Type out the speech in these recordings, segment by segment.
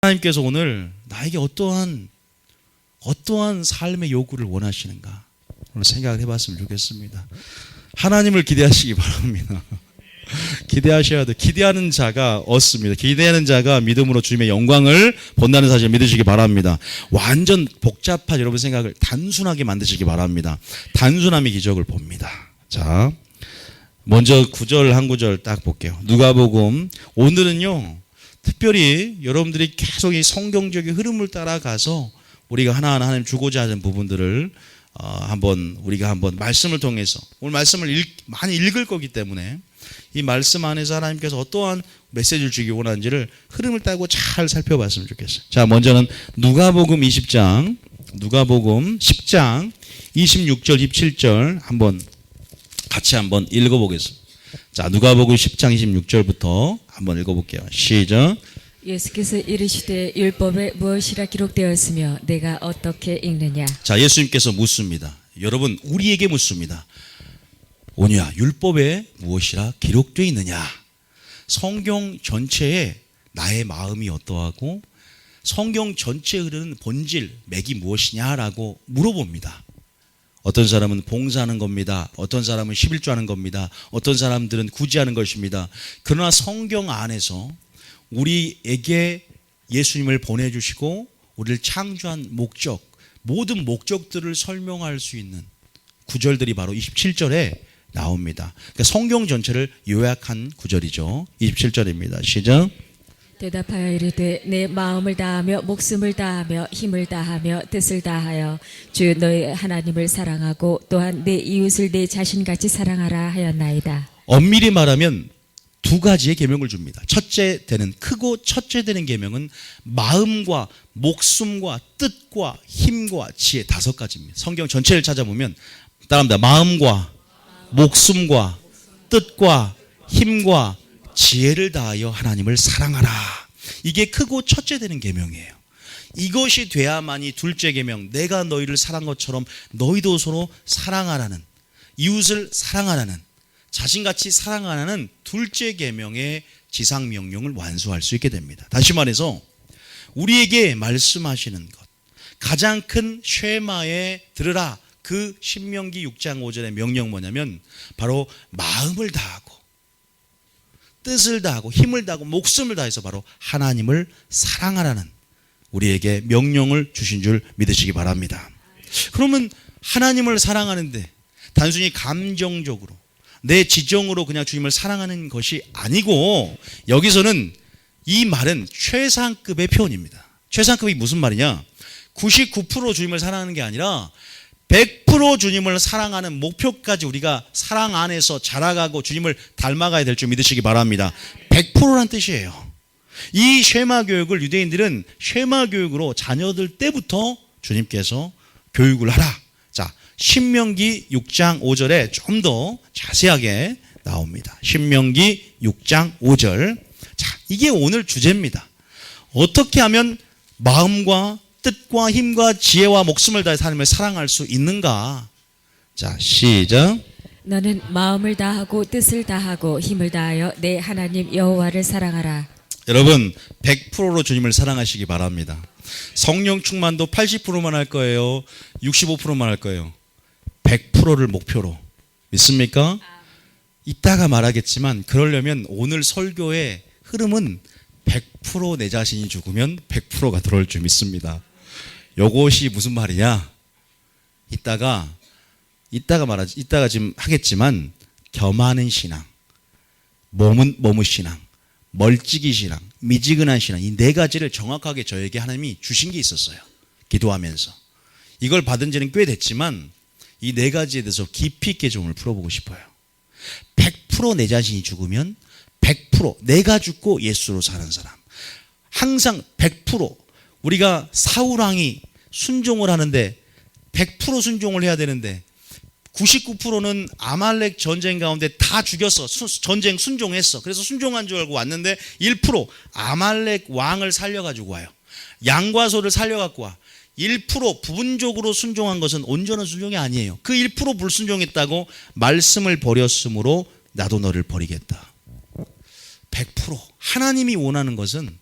하나님께서 오늘 나에게 어떠한 삶의 요구를 원하시는가 오늘 생각을 해봤으면 좋겠습니다. 하나님을 기대하시기 바랍니다. 기대하셔야 돼요. 기대하는 자가 얻습니다. 기대하는 자가 믿음으로 주님의 영광을 본다는 사실을 믿으시기 바랍니다. 완전 복잡한 여러분 생각을 단순하게 만드시기 바랍니다. 단순함이 기적을 봅니다. 자, 먼저 구절 한 구절 딱 볼게요. 누가복음 오늘은요 특별히 여러분들이 계속 이 성경적인 흐름을 따라가서 우리가 하나하나 하나님 주고자 하는 부분들을 우리가 한번 말씀을 통해서 오늘 말씀을 많이 읽을 거기 때문에 이 말씀 안에서 하나님께서 어떠한 메시지를 주기 원하는지를 흐름을 따고 잘 살펴봤으면 좋겠어요. 자, 먼저는 누가복음 10장 26절 27절 같이 한번 읽어보겠습니다. 자, 누가복음 10장 26절부터 한번 읽어볼게요. 시작. 예수께서 이르시되 율법에 무엇이라 기록되었으며 내가 어떻게 읽느냐. 자, 예수님께서 묻습니다. 여러분 우리에게 묻습니다. 오냐 율법에 무엇이라 기록되어 있느냐. 성경 전체에 나의 마음이 어떠하고 성경 전체에 흐르는 본질 맥이 무엇이냐라고 물어봅니다. 어떤 사람은 봉사하는 겁니다. 어떤 사람은 11조 하는 겁니다. 어떤 사람들은 구제하는 것입니다. 그러나 성경 안에서 우리에게 예수님을 보내주시고 우리를 창조한 목적, 모든 목적들을 설명할 수 있는 구절들이 바로 27절에 나옵니다. 그러니까 성경 전체를 요약한 구절이죠. 27절입니다. 시작. 대답하여 이르되 내 마음을 다하며 목숨을 다하며 힘을 다하며 뜻을 다하여 주 너의 하나님을 사랑하고 또한 내 이웃을 내 자신같이 사랑하라 하였나이다. 엄밀히 말하면 두 가지의 계명을 줍니다. 크고 첫째 되는 계명은 마음과 목숨과 뜻과 힘과 지혜 5가지입니다. 성경 전체를 찾아보면 따라합니다. 마음과 목숨과 뜻과 힘과 지혜를 다하여 하나님을 사랑하라. 이게 크고 첫째 되는 계명이에요. 이것이 돼야만이 둘째 계명, 내가 너희를 사랑한 것처럼 너희도 서로 사랑하라는, 이웃을 사랑하라는, 자신같이 사랑하라는 둘째 계명의 지상 명령을 완수할 수 있게 됩니다. 다시 말해서 우리에게 말씀하시는 것, 가장 큰 쉐마에 들으라. 그 신명기 6장 5절의 명령 뭐냐면 바로 마음을 다하고 뜻을 다하고 힘을 다하고 목숨을 다해서 바로 하나님을 사랑하라는 우리에게 명령을 주신 줄 믿으시기 바랍니다. 그러면 하나님을 사랑하는데 단순히 감정적으로 내 지정으로 그냥 주님을 사랑하는 것이 아니고 여기서는 이 말은 최상급의 표현입니다. 최상급이 무슨 말이냐? 99% 주님을 사랑하는 게 아니라 100% 주님을 사랑하는 목표까지 우리가 사랑 안에서 자라가고 주님을 닮아가야 될 줄 믿으시기 바랍니다. 100%란 뜻이에요. 이 쉐마 교육을 유대인들은 쉐마 교육으로 자녀들 때부터 주님께서 교육을 하라. 자, 신명기 6장 5절에 좀 더 자세하게 나옵니다. 신명기 6장 5절. 자, 이게 오늘 주제입니다. 어떻게 하면 마음과 뜻과 힘과 지혜와 목숨을 다해 하나님을 사랑할 수 있는가? 자, 시작. 너는 마음을 다하고 뜻을 다하고 힘을 다하여 내 하나님 여호와를 사랑하라. 여러분 100%로 주님을 사랑하시기 바랍니다. 성령 충만도 80%만 할 거예요? 65%만 할 거예요? 100%를 목표로 믿습니까? 이따가 말하겠지만 그러려면 오늘 설교의 흐름은 100% 내 자신이 죽으면 100%가 들어올 줄 믿습니다. 요것이 무슨 말이냐? 이따가 지금 하겠지만 겸하는 신앙, 머무 신앙, 멀찍이 신앙, 미지근한 신앙 이 4가지를 정확하게 저에게 하나님이 주신 게 있었어요. 기도하면서. 이걸 받은 지는 꽤 됐지만 이 4가지에 대해서 깊이 있게 좀 풀어보고 싶어요. 100% 내 자신이 죽으면 100% 내가 죽고 예수로 사는 사람. 항상 100% 우리가 사울왕이 순종을 하는데 100% 순종을 해야 되는데 99%는 아말렉 전쟁 가운데 다 죽였어. 전쟁 순종했어. 그래서 순종한 줄 알고 왔는데 1% 아말렉 왕을 살려가지고 와요. 양과 소를 살려갖고 와. 1% 부분적으로 순종한 것은 온전한 순종이 아니에요. 그 1% 불순종했다고 말씀을 버렸으므로 나도 너를 버리겠다. 100% 하나님이 원하는 것은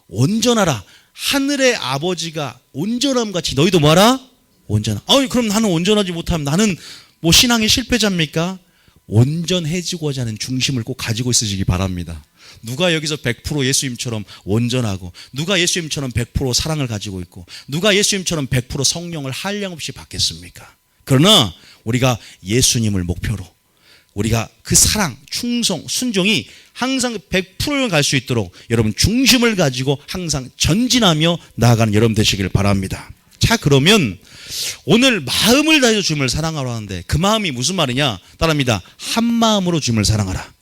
온전하라. 하늘의 아버지가 온전함 같이 너희도 뭐하라? 온전하라. 그럼 나는 온전하지 못하면 나는 뭐 신앙의 실패자입니까? 온전해지고자 하는 중심을 꼭 가지고 있으시기 바랍니다. 누가 여기서 100% 예수님처럼 온전하고, 누가 예수님처럼 100% 사랑을 가지고 있고, 누가 예수님처럼 100% 성령을 한량없이 받겠습니까? 그러나 우리가 예수님을 목표로 우리가 그 사랑, 충성, 순종이 항상 100%를 갈 수 있도록 여러분 중심을 가지고 항상 전진하며 나아가는 여러분 되시길 바랍니다. 자, 그러면 오늘 마음을 다해서 주님을 사랑하라 하는데 그 마음이 무슨 말이냐? 따라합니다. 한 마음으로 주님을 사랑하라.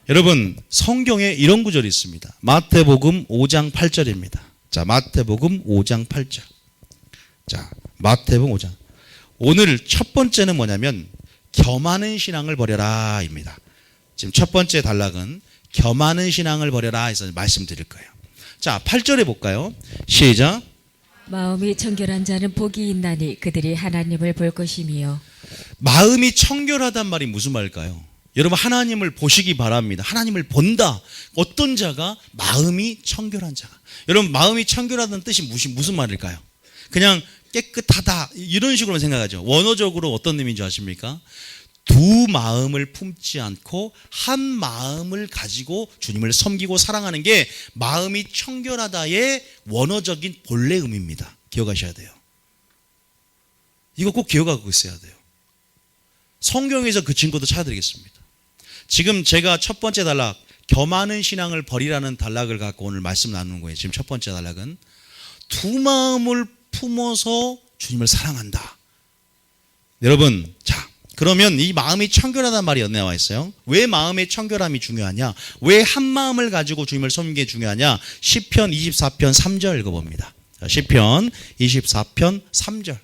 여러분, 성경에 이런 구절이 있습니다. 마태복음 5장 8절입니다. 자, 마태복음 5장 8절. 자, 마태복음 5장. 오늘 첫 번째는 뭐냐면 겸하는 신앙을 버려라 입니다. 지금 첫 번째 단락은 겸하는 신앙을 버려라 해서 말씀드릴 거예요. 자, 8절에 볼까요? 시작. 마음이 청결한 자는 복이 있나니 그들이 하나님을 볼 것이며. 마음이 청결하단 말이 무슨 말일까요? 여러분, 하나님을 보시기 바랍니다. 하나님을 본다. 어떤 자가? 마음이 청결한 자가. 여러분, 마음이 청결하다는 뜻이 무슨 말일까요? 그냥 깨끗하다 이런 식으로 생각하죠. 원어적으로 어떤 의미인지 아십니까? 두 마음을 품지 않고 한 마음을 가지고 주님을 섬기고 사랑하는 게 마음이 청결하다의 원어적인 본래 의미입니다. 기억하셔야 돼요. 이거 꼭 기억하고 있어야 돼요. 성경에서 그 증거도 찾아드리겠습니다. 지금 제가 첫 번째 단락 겸하는 신앙을 버리라는 단락을 갖고 오늘 말씀 나누는 거예요. 지금 첫 번째 단락은 두 마음을 품어서 주님을 사랑한다. 여러분, 자, 그러면 이 마음이 청결하다는 말이 연내 나와 있어요. 왜 마음의 청결함이 중요하냐? 왜 한 마음을 가지고 주님을 섬기는 게 중요하냐? 시편 24편 3절 읽어봅니다. 자, 시편 24편 3절.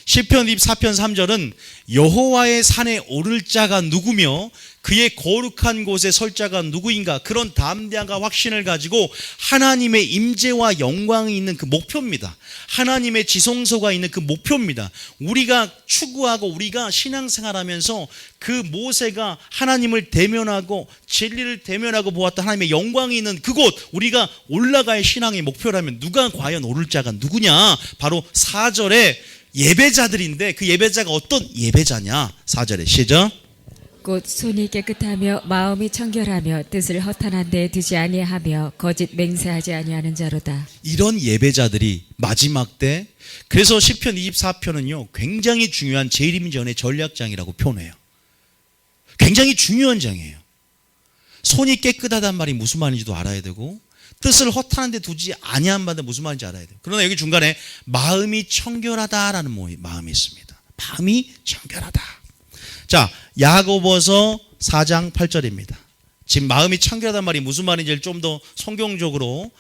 시편 24편 3절은 여호와의 산에 오를 자가 누구며 그의 거룩한 곳에 설 자가 누구인가, 그런 담대함과 확신을 가지고 하나님의 임재와 영광이 있는 그 목표입니다. 하나님의 지성소가 있는 그 목표입니다. 우리가 추구하고 우리가 신앙생활하면서 그 모세가 하나님을 대면하고 진리를 대면하고 보았던 하나님의 영광이 있는 그곳, 우리가 올라갈 신앙의 목표라면 누가 과연 오를 자가 누구냐? 바로 4절에 예배자들인데 그 예배자가 어떤 예배자냐? 4절에 시작. 곧 손이 깨끗하며 마음이 청결하며 뜻을 허탄한 데 두지 아니하며 거짓 맹세하지 아니하는 자로다. 이런 예배자들이 마지막 때, 그래서 시편 24편은요 굉장히 중요한 재림전의 전략장이라고 표현해요. 굉장히 중요한 장이에요. 손이 깨끗하단 말이 무슨 말인지도 알아야 되고 뜻을 허탄한 데 두지 아니한 바는 무슨 말인지 알아야 돼요. 그러나 여기 중간에 마음이 청결하다라는 마음이 있습니다. 마음이 청결하다. 자, 야고보서 4장 8절입니다. 지금 마음이 청결하단 말이 무슨 말인지를 좀 더 성경적으로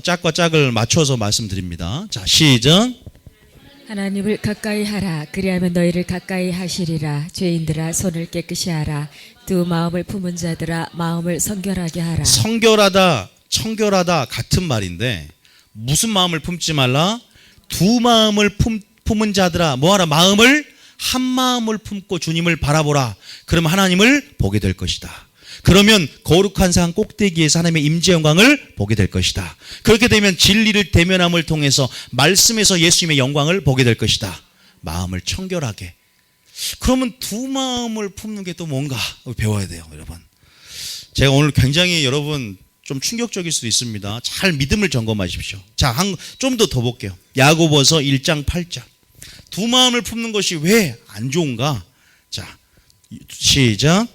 짝과 짝을 맞춰서 말씀드립니다. 자, 시작. 하나님을 가까이 하라. 그리하면 너희를 가까이 하시리라. 죄인들아 손을 깨끗이 하라. 두 마음을 품은 자들아 마음을 성결하게 하라. 성결하다, 청결하다 같은 말인데 무슨 마음을 품지 말라? 두 마음을 품은 자들아 뭐하라? 마음을 한 마음을 품고 주님을 바라보라. 그러면 하나님을 보게 될 것이다. 그러면 거룩한 산 꼭대기에서 하나님의 임재 영광을 보게 될 것이다. 그렇게 되면 진리를 대면함을 통해서 말씀에서 예수님의 영광을 보게 될 것이다. 마음을 청결하게. 그러면 두 마음을 품는 게 또 뭔가 배워야 돼요, 여러분. 제가 오늘 굉장히 여러분 좀 충격적일 수도 있습니다. 잘 믿음을 점검하십시오. 자, 좀 더 볼게요. 야고보서 1장 8절. 두 마음을 품는 것이 왜 안 좋은가? 자, 시작.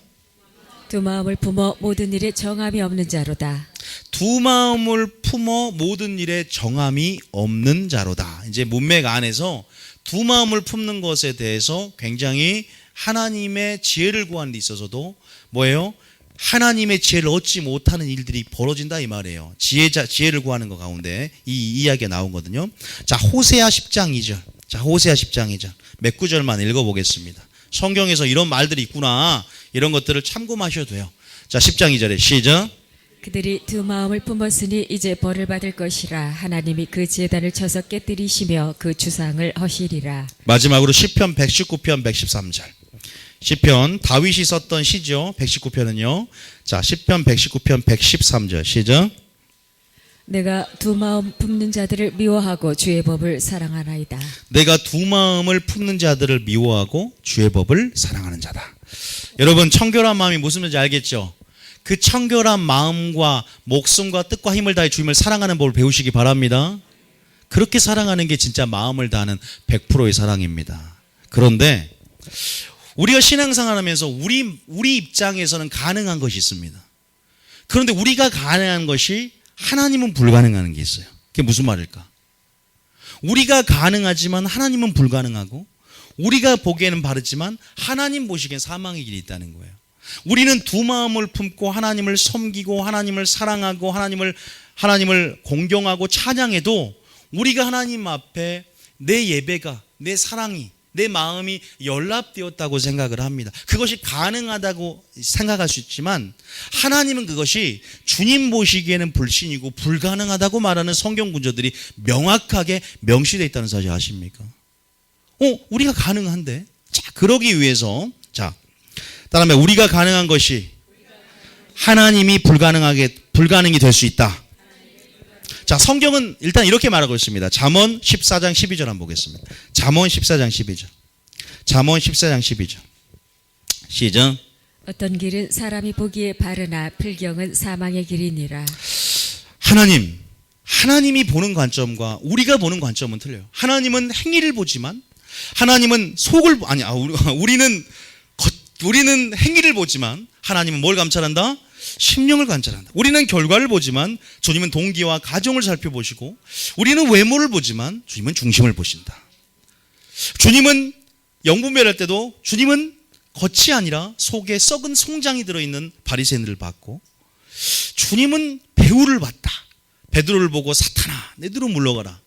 두 마음을 품어 모든 일에 정함이 없는 자로다. 두 마음을 품어 모든 일에 정함이 없는 자로다. 이제 문맥 안에서 두 마음을 품는 것에 대해서 굉장히 하나님의 지혜를 구하는 데 있어서도 뭐예요? 하나님의 지혜를 얻지 못하는 일들이 벌어진다 이 말이에요. 지혜를 구하는 것 가운데 이 이야기가 나오거든요. 자, 호세아 10장 2절. 자, 호세아 10장 2절. 몇 구절만 읽어보겠습니다. 성경에서 이런 말들이 있구나. 이런 것들을 참고하셔도 돼요. 자, 10장 2절에 시작. 그들이 두 마음을 품었으니 이제 벌을 받을 것이라. 하나님이 그 제단을 쳐서 깨뜨리시며 그 주상을 허시리라. 마지막으로 시편 119편 113절. 시편 다윗이 썼던 시죠. 119편은요. 자, 시편 119편 113절 시작. 내가 두 마음 품는 자들을 미워하고 주의 법을 사랑하나이다. 내가 두 마음을 품는 자들을 미워하고 주의 법을 사랑하는 자다. 여러분, 청결한 마음이 무슨 말인지 알겠죠? 그 청결한 마음과 목숨과 뜻과 힘을 다해 주님을 사랑하는 법을 배우시기 바랍니다. 그렇게 사랑하는 게 진짜 마음을 다하는 100%의 사랑입니다. 그런데 우리가 신앙생활하면서 우리 입장에서는 가능한 것이 있습니다. 그런데 우리가 가능한 것이 하나님은 불가능한 게 있어요. 그게 무슨 말일까? 우리가 가능하지만 하나님은 불가능하고, 우리가 보기에는 바르지만 하나님 보시기엔 사망의 길이 있다는 거예요. 우리는 두 마음을 품고 하나님을 섬기고 하나님을 사랑하고 하나님을 공경하고 찬양해도 우리가 하나님 앞에 내 예배가, 내 사랑이, 내 마음이 연락되었다고 생각을 합니다. 그것이 가능하다고 생각할 수 있지만 하나님은 그것이 주님 보시기에는 불신이고 불가능하다고 말하는 성경 구절들이 명확하게 명시되어 있다는 사실 아십니까? 우리가 가능한데? 자, 그러기 위해서, 자, 따라하면 우리가 가능한 것이 하나님이 불가능이 될 수 있다. 자, 성경은 일단 이렇게 말하고 있습니다. 잠언 14장 12절 한번 보겠습니다. 잠언 14장 12절. 잠언 14장 12절. 시작. 어떤 길은 사람이 보기에 바르나 필경은 사망의 길이니라. 하나님이 보는 관점과 우리가 보는 관점은 틀려요. 하나님은 행위를 보지만, 하나님은 우리는 행위를 보지만 하나님은 뭘 감찰한다? 심령을 관찰한다. 우리는 결과를 보지만 주님은 동기와 가정을 살펴보시고, 우리는 외모를 보지만 주님은 중심을 보신다. 주님은 영분별할 때도 주님은 겉이 아니라 속에 썩은 송장이 들어있는 바리새인들을 봤고, 주님은 배후를 봤다. 베드로를 보고 사탄아 내 뒤로 물러가라.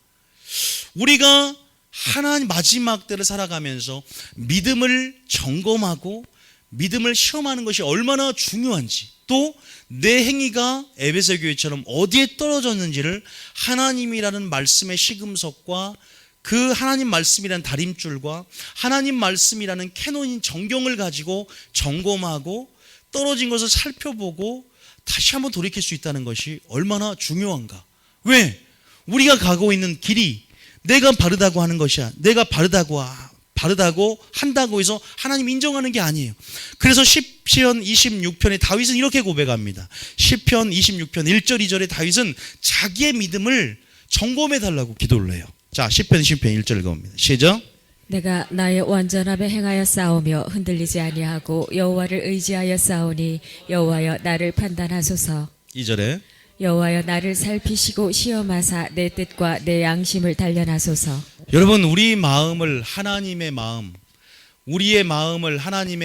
우리가 하나님 마지막 때를 살아가면서 믿음을 점검하고 믿음을 시험하는 것이 얼마나 중요한지, 또 내 행위가 에베소 교회처럼 어디에 떨어졌는지를 하나님이라는 말씀의 시금석과 그 하나님 말씀이라는 다림줄과 하나님 말씀이라는 캐논인 정경을 가지고 점검하고 떨어진 것을 살펴보고 다시 한번 돌이킬 수 있다는 것이 얼마나 중요한가. 왜? 우리가 가고 있는 길이 내가 바르다고 하는 것이야. 내가 바르다고 한다고 해서 하나님 인정하는 게 아니에요. 그래서 시편 26편에 다윗은 이렇게 고백합니다. 시편 26편 1절 2절에 다윗은 자기의 믿음을 점검해 달라고 기도를 해요. 자, 시편 20편 1절 읽어봅니다. 시작. 내가 나의 완전함에 행하여 싸우며 흔들리지 아니하고 여호와를 의지하여 싸우니 여호와여 나를 판단하소서. 2절에 여호와여 나를 살피시고 시험하사 내 뜻과 내 양심을 단련하소서. 여러분, 우리의 마음을 하나님의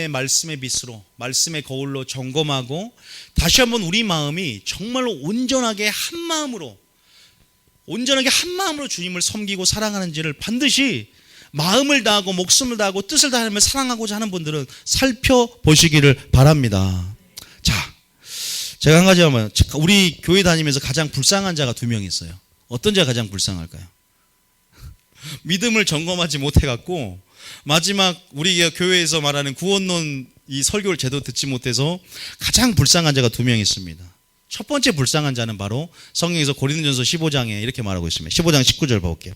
말씀의 빛으로, 말씀의 거울로 점검하고 다시 한번 우리 마음이 정말로 온전하게 한 마음으로 주님을 섬기고 사랑하는지를 반드시 마음을 다하고 목숨을 다하고 뜻을 다하며 사랑하고자 하는 분들은 살펴보시기를 바랍니다. 자, 제가 한 가지 하면, 우리 교회 다니면서 가장 불쌍한 자가 2명 있어요. 어떤 자가 가장 불쌍할까요? 믿음을 점검하지 못해갖고 마지막 우리 교회에서 말하는 구원론 이 설교를 제대로 듣지 못해서 가장 불쌍한 자가 2명 있습니다. 첫 번째 불쌍한 자는 바로 성경에서 고린도전서 15장에 이렇게 말하고 있습니다. 15장 19절 볼게요.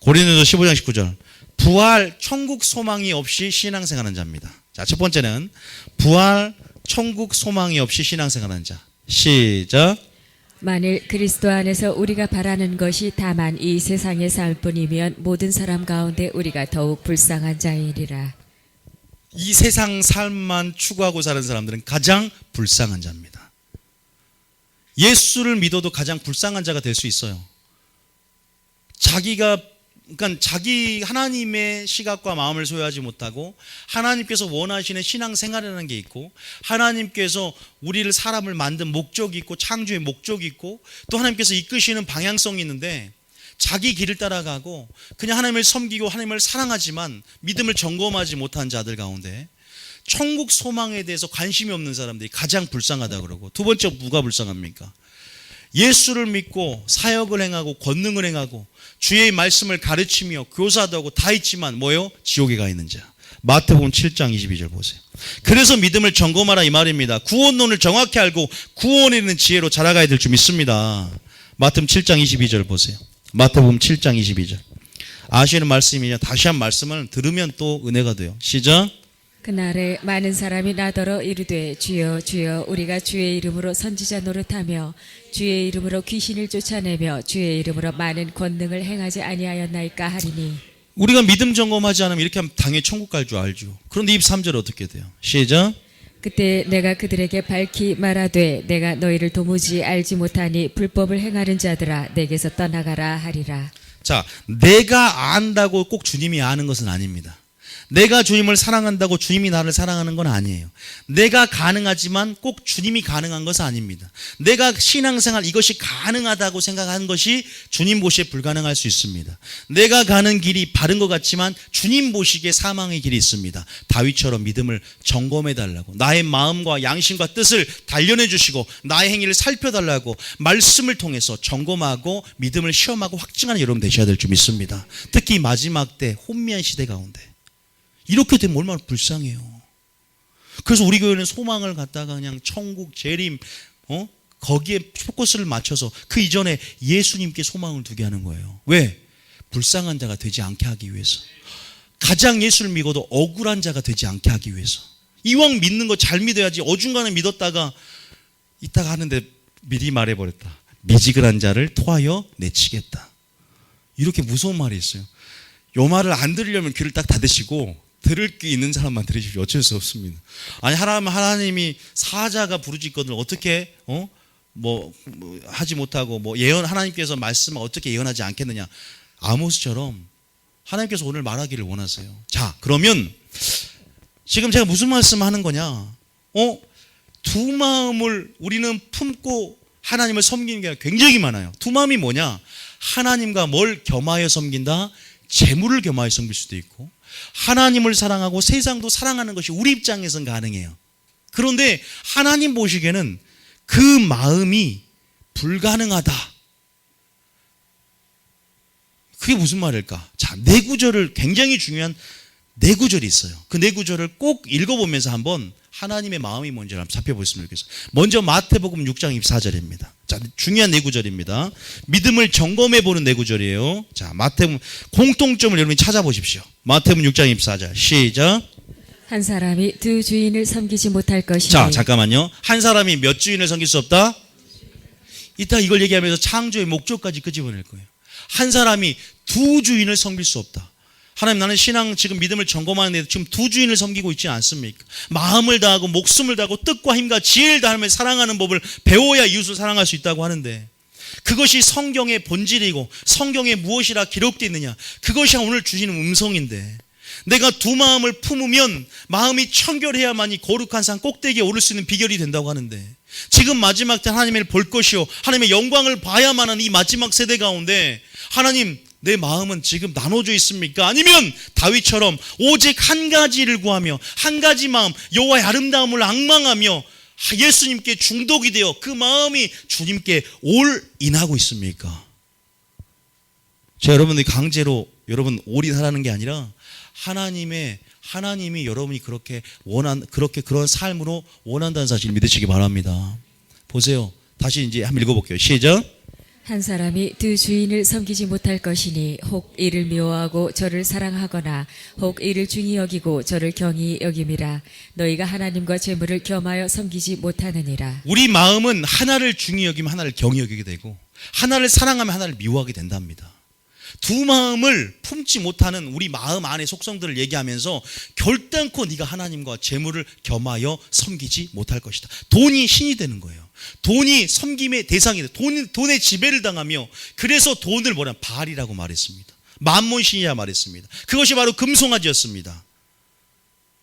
고린도전서 15장 19절. 부활 천국 소망이 없이 신앙생활하는 자입니다. 자, 첫 번째는 부활 천국 소망이 없이 신앙생활하는 자. 시작. 만일 그리스도 안에서 우리가 바라는 것이 다만 이 세상의 삶뿐이면 모든 사람 가운데 우리가 더욱 불쌍한 자이리라. 이 세상 삶만 추구하고 사는 사람들은 가장 불쌍한 자입니다. 예수를 믿어도 가장 불쌍한 자가 될 수 있어요. 자기 하나님의 시각과 마음을 소유하지 못하고 하나님께서 원하시는 신앙생활이라는 게 있고, 하나님께서 우리를 사람을 만든 목적이 있고 창조의 목적이 있고, 또 하나님께서 이끄시는 방향성이 있는데 자기 길을 따라가고 그냥 하나님을 섬기고 하나님을 사랑하지만 믿음을 점검하지 못한 자들 가운데 천국 소망에 대해서 관심이 없는 사람들이 가장 불쌍하다 그러고, 두 번째 누가 불쌍합니까? 예수를 믿고 사역을 행하고 권능을 행하고 주의 말씀을 가르치며 교사도 하고 다 있지만 뭐요? 지옥에 가 있는 자. 마태복음 7장 22절 보세요. 그래서 믿음을 점검하라 이 말입니다. 구원론을 정확히 알고 구원에 있는 지혜로 자라가야 될 줄 믿습니다. 마태복음 7장 22절 보세요. 마태복음 7장 22절. 아시는 말씀이냐? 다시 한 말씀을 들으면 또 은혜가 돼요. 시작. 그날에 많은 사람이 나더러 이르되 주여 주여 우리가 주의 이름으로 선지자 노릇하며 주의 이름으로 귀신을 쫓아내며 주의 이름으로 많은 권능을 행하지 아니하였나이까 하리니. 우리가 믿음 점검하지 않으면 이렇게 하면 당연히 천국 갈 줄 알죠. 그런데 23절 어떻게 돼요? 시작. 그때 내가 그들에게 밝히 말하되 내가 너희를 도무지 알지 못하니 불법을 행하는 자들아 내게서 떠나가라 하리라. 자, 내가 안다고 꼭 주님이 아는 것은 아닙니다. 내가 주님을 사랑한다고 주님이 나를 사랑하는 건 아니에요. 내가 가능하지만 꼭 주님이 가능한 것은 아닙니다. 내가 신앙생활 이것이 가능하다고 생각하는 것이 주님 보시기에 불가능할 수 있습니다. 내가 가는 길이 바른 것 같지만 주님 보시기에 사망의 길이 있습니다. 다윗처럼 믿음을 점검해 달라고, 나의 마음과 양심과 뜻을 단련해 주시고 나의 행위를 살펴달라고 말씀을 통해서 점검하고 믿음을 시험하고 확증하는 여러분 되셔야 될 줄 믿습니다. 특히 마지막 때 혼미한 시대 가운데 이렇게 되면 얼마나 불쌍해요. 그래서 우리 교회는 소망을 갖다가 그냥 천국, 재림, 거기에 포커스를 맞춰서 그 이전에 예수님께 소망을 두게 하는 거예요. 왜? 불쌍한 자가 되지 않게 하기 위해서. 가장 예수를 믿어도 억울한 자가 되지 않게 하기 위해서. 이왕 믿는 거 잘 믿어야지. 어중간에 믿었다가 이따가 하는데 미리 말해버렸다. 미지근한 자를 토하여 내치겠다. 이렇게 무서운 말이 있어요. 요 말을 안 들으려면 귀를 딱 닫으시고 들을 게 있는 사람만 들으십시오. 어쩔 수 없습니다. 아니 하나님이 사자가 부르짖거든 어떻게 하지 못하고 예언 하나님께서 말씀을 어떻게 예언하지 않겠느냐. 아모스처럼 하나님께서 오늘 말하기를 원하세요. 자, 그러면 지금 제가 무슨 말씀하는 거냐? 두 마음을 우리는 품고 하나님을 섬기는 게 굉장히 많아요. 두 마음이 뭐냐? 하나님과 뭘 겸하여 섬긴다? 재물을 겸하여 섬길 수도 있고, 하나님을 사랑하고 세상도 사랑하는 것이 우리 입장에선 가능해요. 그런데 하나님 보시기에는 그 마음이 불가능하다. 그게 무슨 말일까? 자, 네 구절을 굉장히 중요한 네 구절이 있어요. 그 네 구절을 꼭 읽어보면서 한번 하나님의 마음이 뭔지를 한번 살펴보겠습니다. 먼저 마태복음 6장 24절입니다. 자, 중요한 네 구절입니다. 믿음을 점검해 보는 네 구절이에요. 자, 마태복음 공통점을 여러분이 찾아보십시오. 마태복음 6장 24절 시작. 한 사람이 두 주인을 섬기지 못할 것이니. 자, 잠깐만요. 한 사람이 몇 주인을 섬길 수 없다? 이따 이걸 얘기하면서 창조의 목적까지 끄집어낼 거예요. 한 사람이 두 주인을 섬길 수 없다. 하나님, 나는 신앙 지금 믿음을 점검하는데 지금 두 주인을 섬기고 있지 않습니까? 마음을 다하고 목숨을 다하고 뜻과 힘과 지혜를 다하며 사랑하는 법을 배워야 이웃을 사랑할 수 있다고 하는데, 그것이 성경의 본질이고 성경에 무엇이라 기록되어 있느냐, 그것이 오늘 주시는 음성인데, 내가 두 마음을 품으면 마음이 청결해야만이 거룩한 산 꼭대기에 오를 수 있는 비결이 된다고 하는데, 지금 마지막 때 하나님을 볼 것이요 하나님의 영광을 봐야만 하는 이 마지막 세대 가운데 하나님, 내 마음은 지금 나눠져 있습니까? 아니면 다윗처럼 오직 한 가지를 구하며 한 가지 마음, 여호와의 아름다움을 앙망하며 예수님께 중독이 되어 그 마음이 주님께 올인하고 있습니까? 제가 여러분들이 강제로 여러분 올인하라는 게 아니라 하나님이 여러분이 그렇게 그런 삶으로 원한다는 사실 믿으시기 바랍니다. 보세요. 다시 이제 한번 읽어볼게요. 시작. 한 사람이 두 주인을 섬기지 못할 것이니 혹 이를 미워하고 저를 사랑하거나 혹 이를 중히 여기고 저를 경히 여김이라. 너희가 하나님과 재물을 겸하여 섬기지 못하느니라. 우리 마음은 하나를 중히 여기면 하나를 경히 여기게 되고, 하나를 사랑하면 하나를 미워하게 된답니다. 두 마음을 품지 못하는 우리 마음 안의 속성들을 얘기하면서 결단코 네가 하나님과 재물을 겸하여 섬기지 못할 것이다. 돈이 신이 되는 거예요. 돈이 섬김의 대상이 돼. 돈의 지배를 당하며, 그래서 돈을 바알이라고 말했습니다. 만몬신이라 말했습니다. 그것이 바로 금송아지였습니다.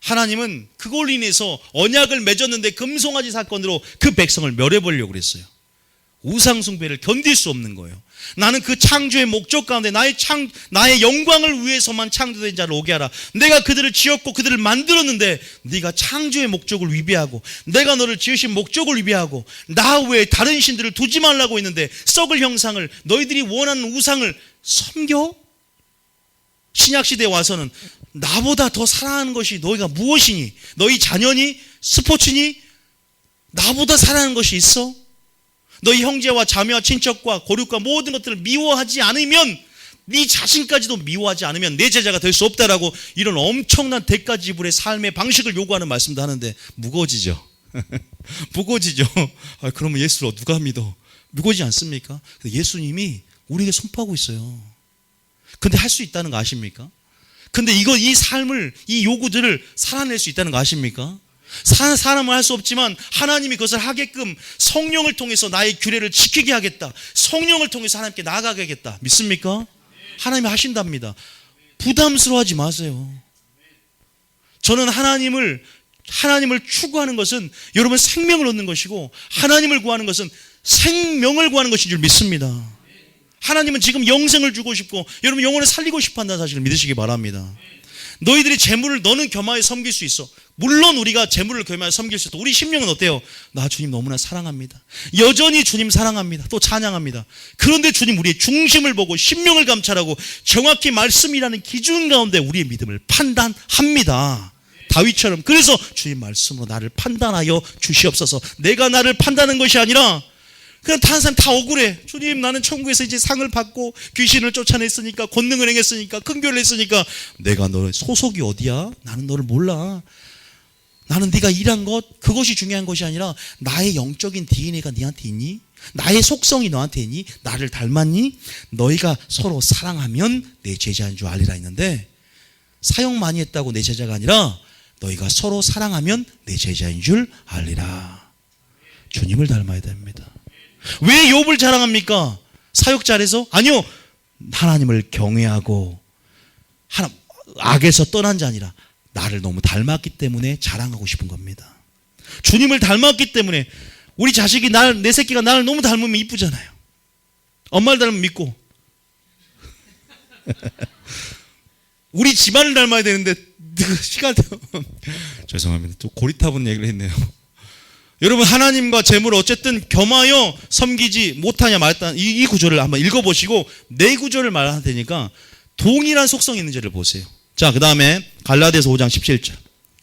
하나님은 그걸로 인해서 언약을 맺었는데 금송아지 사건으로 그 백성을 멸해버리려고 그랬어요. 우상숭배를 견딜 수 없는 거예요. 나는 그 창조의 목적 가운데 나의 영광을 위해서만 창조된 자를 오게 하라. 내가 그들을 지었고 그들을 만들었는데 네가 창조의 목적을 위배하고, 내가 너를 지으신 목적을 위배하고 나 외에 다른 신들을 두지 말라고 했는데 썩을 형상을, 너희들이 원하는 우상을 섬겨? 신약시대에 와서는 나보다 더 사랑하는 것이 너희가 무엇이니? 너희 자녀니? 스포츠니? 나보다 사랑하는 것이 있어? 너희 형제와 자매와 친척과 고륙과 모든 것들을 미워하지 않으면, 네 자신까지도 미워하지 않으면 내 제자가 될 수 없다라고 이런 엄청난 대가 지불의 삶의 방식을 요구하는 말씀도 하는데 무거워지죠. 무거워지죠. 그러면 예수를 누가 믿어? 무거워지지 않습니까? 예수님이 우리에게 선포하고 있어요. 근데 할 수 있다는 거 아십니까? 근데 이 삶을, 이 요구들을 살아낼 수 있다는 거 아십니까? 사람은 할 수 없지만 하나님이 그것을 하게끔 성령을 통해서 나의 규례를 지키게 하겠다. 성령을 통해서 하나님께 나아가게 하겠다. 믿습니까? 하나님이 하신답니다. 부담스러워하지 마세요. 저는 하나님을 추구하는 것은 여러분 생명을 얻는 것이고, 하나님을 구하는 것은 생명을 구하는 것인 줄 믿습니다. 하나님은 지금 영생을 주고 싶고 여러분 영혼을 살리고 싶어 한다는 사실을 믿으시기 바랍니다. 너희들이 재물을 너는 겸하여 섬길 수 있어. 물론 우리가 재물을 겸하여 섬길 수 있어. 우리 심령은 어때요? 나 주님 너무나 사랑합니다. 여전히 주님 사랑합니다. 또 찬양합니다. 그런데 주님 우리의 중심을 보고 심령을 감찰하고 정확히 말씀이라는 기준 가운데 우리의 믿음을 판단합니다. 다윗처럼. 그래서 주님 말씀으로 나를 판단하여 주시옵소서. 내가 나를 판단하는 것이 아니라 그냥 다른 사람 다 억울해. 주님 나는 천국에서 이제 상을 받고 귀신을 쫓아냈으니까, 권능을 행했으니까, 큰 교회를 했으니까, 내가 너의 소속이 어디야? 나는 너를 몰라. 나는 네가 일한 것, 그것이 중요한 것이 아니라 나의 영적인 DNA가 너한테 있니? 나의 속성이 너한테 있니? 나를 닮았니? 너희가 서로 사랑하면 내 제자인 줄 알리라 했는데, 사역 많이 했다고 내 제자가 아니라 너희가 서로 사랑하면 내 제자인 줄 알리라. 주님을 닮아야 됩니다. 왜 욥을 자랑합니까? 사역 잘해서? 아니요. 하나님을 경외하고 악에서 떠난 자 아니라 나를 너무 닮았기 때문에 자랑하고 싶은 겁니다. 주님을 닮았기 때문에. 우리 자식이 내 새끼가 나를 너무 닮으면 이쁘잖아요. 엄마를 닮으면 믿고. 우리 집안을 닮아야 되는데 시간 죄송합니다. 또 고리타분 얘기를 했네요. 여러분 하나님과 재물을 어쨌든 겸하여 섬기지 못하냐 말했다. 이 구절을 한번 읽어보시고 내 구절을 말할 테니까 동일한 속성이 있는지를 보세요. 자, 그 다음에 갈라디아서 5장 17절,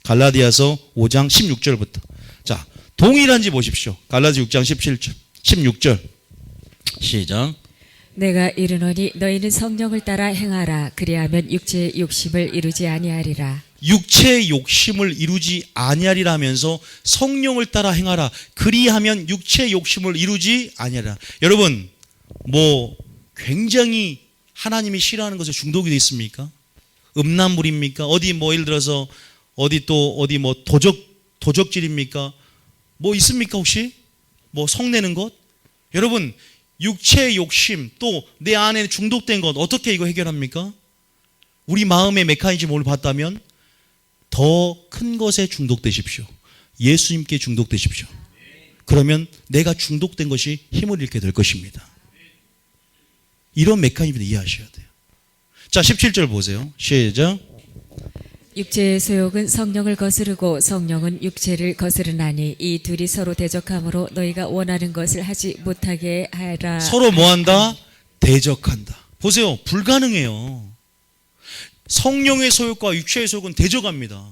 갈라디아서 5장 16절부터. 자, 동일한지 보십시오. 갈라디아 6장 17절 16절 시작. 내가 이르노니 너희는 성령을 따라 행하라. 그리하면 육체의 욕심을 이루지 아니하리라. 육체의 욕심을 이루지 아니하리라 하면서 성령을 따라 행하라. 그리하면 육체의 욕심을 이루지 아니하리라. 여러분 굉장히 하나님이 싫어하는 것에 중독이 되어 있습니까? 음란물입니까? 어디 예를 들어서 어디 도적질입니까? 있습니까 혹시? 성내는 것? 여러분 육체의 욕심 또 내 안에 중독된 것 어떻게 이거 해결합니까? 우리 마음의 메커니즘을 봤다면 더 큰 것에 중독되십시오. 예수님께 중독되십시오. 그러면 내가 중독된 것이 힘을 잃게 될 것입니다. 이런 메커니즘을 이해하셔야 돼요. 자, 17절 보세요. 시작. 육체의 소욕은 성령을 거스르고 성령은 육체를 거스르나니 이 둘이 서로 대적함으로 너희가 원하는 것을 하지 못하게 하라. 서로 뭐한다? 대적한다. 보세요. 불가능해요. 성령의 소욕과 육체의 소욕은 대적합니다.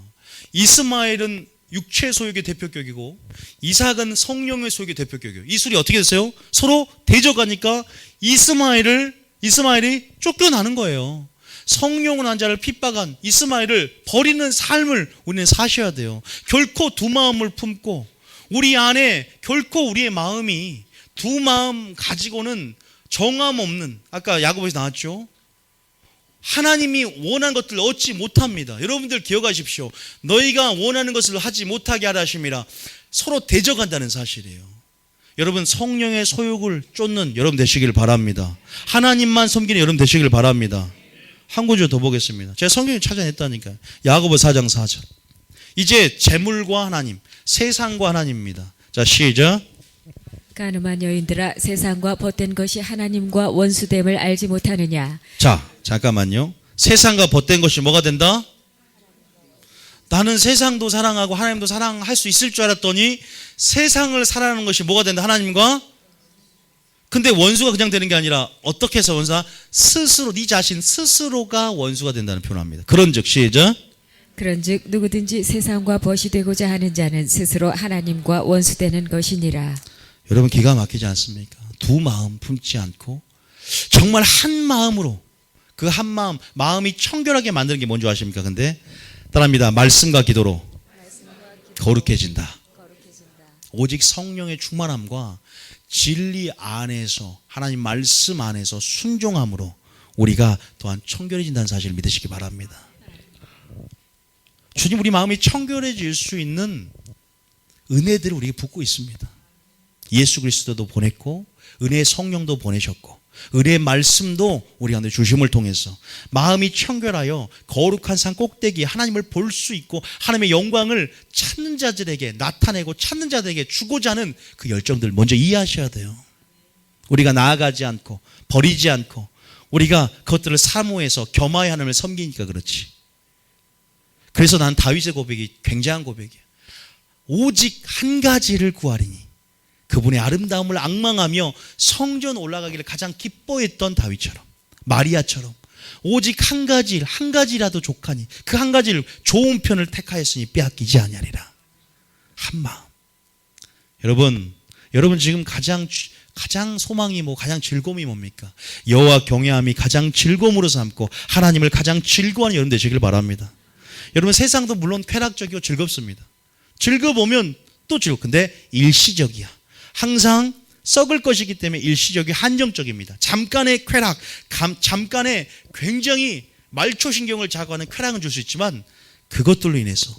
이스마엘은 육체의 소욕의 대표격이고 이삭은 성령의 소욕의 대표격이에요. 이 둘이 어떻게 됐어요? 서로 대적하니까 이스마엘이 쫓겨나는 거예요. 성령을 한 자를 핍박한 이스마엘을 버리는 삶을 우리는 사셔야 돼요. 결코 두 마음을 품고 우리 안에 결코 우리의 마음이 두 마음 가지고는 정함 없는, 아까 야고보에서 나왔죠. 하나님이 원하는 것들을 얻지 못합니다. 여러분들 기억하십시오. 너희가 원하는 것을 하지 못하게 하라 하심이라. 서로 대적한다는 사실이에요. 여러분 성령의 소욕을 쫓는 여러분 되시길 바랍니다. 하나님만 섬기는 여러분 되시길 바랍니다. 한 구절 더 보겠습니다. 제가 성경에 찾아냈다니까요. 야고보 4장 4절. 이제 재물과 하나님, 세상과 하나님입니다. 자, 시작. 가늠한 여인들아, 세상과 벗된 것이 하나님과 원수됨을 알지 못하느냐. 자, 잠깐만요. 세상과 벗된 것이 뭐가 된다? 나는 세상도 사랑하고 하나님도 사랑할 수 있을 줄 알았더니 세상을 사랑하는 것이 뭐가 된다? 하나님과. 근데 원수가 그냥 되는 게 아니라 어떻게 해서 원수가? 스스로, 네 자신 스스로가 원수가 된다는 표현을 합니다. 그런즉 시작. 그런즉 누구든지 세상과 벗이 되고자 하는 자는 스스로 하나님과 원수되는 것이니라. 여러분 기가 막히지 않습니까? 두 마음 품지 않고 정말 한 마음으로 그 한 마음이 청결하게 만드는 게 뭔지 아십니까? 근데 따라합니다. 말씀과 기도로 거룩해진다. 오직 성령의 충만함과 진리 안에서 하나님 말씀 안에서 순종함으로 우리가 또한 청결해진다는 사실을 믿으시기 바랍니다. 주님 우리 마음이 청결해질 수 있는 은혜들을 우리에게 붓고 있습니다. 예수 그리스도도 보냈고 은혜의 성령도 보내셨고 은혜의 말씀도 우리 가운데 주심을 통해서 마음이 청결하여 거룩한 산 꼭대기에 하나님을 볼 수 있고 하나님의 영광을 찾는 자들에게 나타내고 찾는 자들에게 주고자 하는 그 열정들 먼저 이해하셔야 돼요. 우리가 나아가지 않고 버리지 않고 우리가 그것들을 사모해서 겸하여 하나님을 섬기니까 그렇지. 그래서 난 다윗의 고백이 굉장한 고백이에요. 오직 한 가지를 구하리니 그분의 아름다움을 앙망하며 성전 올라가기를 가장 기뻐했던 다윗처럼 마리아처럼 오직 한 가지라도 족하니 그 한 가지를 좋은 편을 택하였으니 빼앗기지 아니하리라. 한 마음. 여러분 지금 가장 소망이 가장 즐거움이 뭡니까? 여호와 경외함이 가장 즐거움으로 삼고 하나님을 가장 즐거워하는 여러분 되시길 바랍니다. 여러분 세상도 물론 쾌락적이고 즐겁습니다. 즐거우면 또 즐겁고 근데 일시적이야. 항상 썩을 것이기 때문에 일시적이고 한정적입니다. 잠깐의 쾌락, 잠깐의 굉장히 말초신경을 자극하는 쾌락은 줄 수 있지만 그것들로 인해서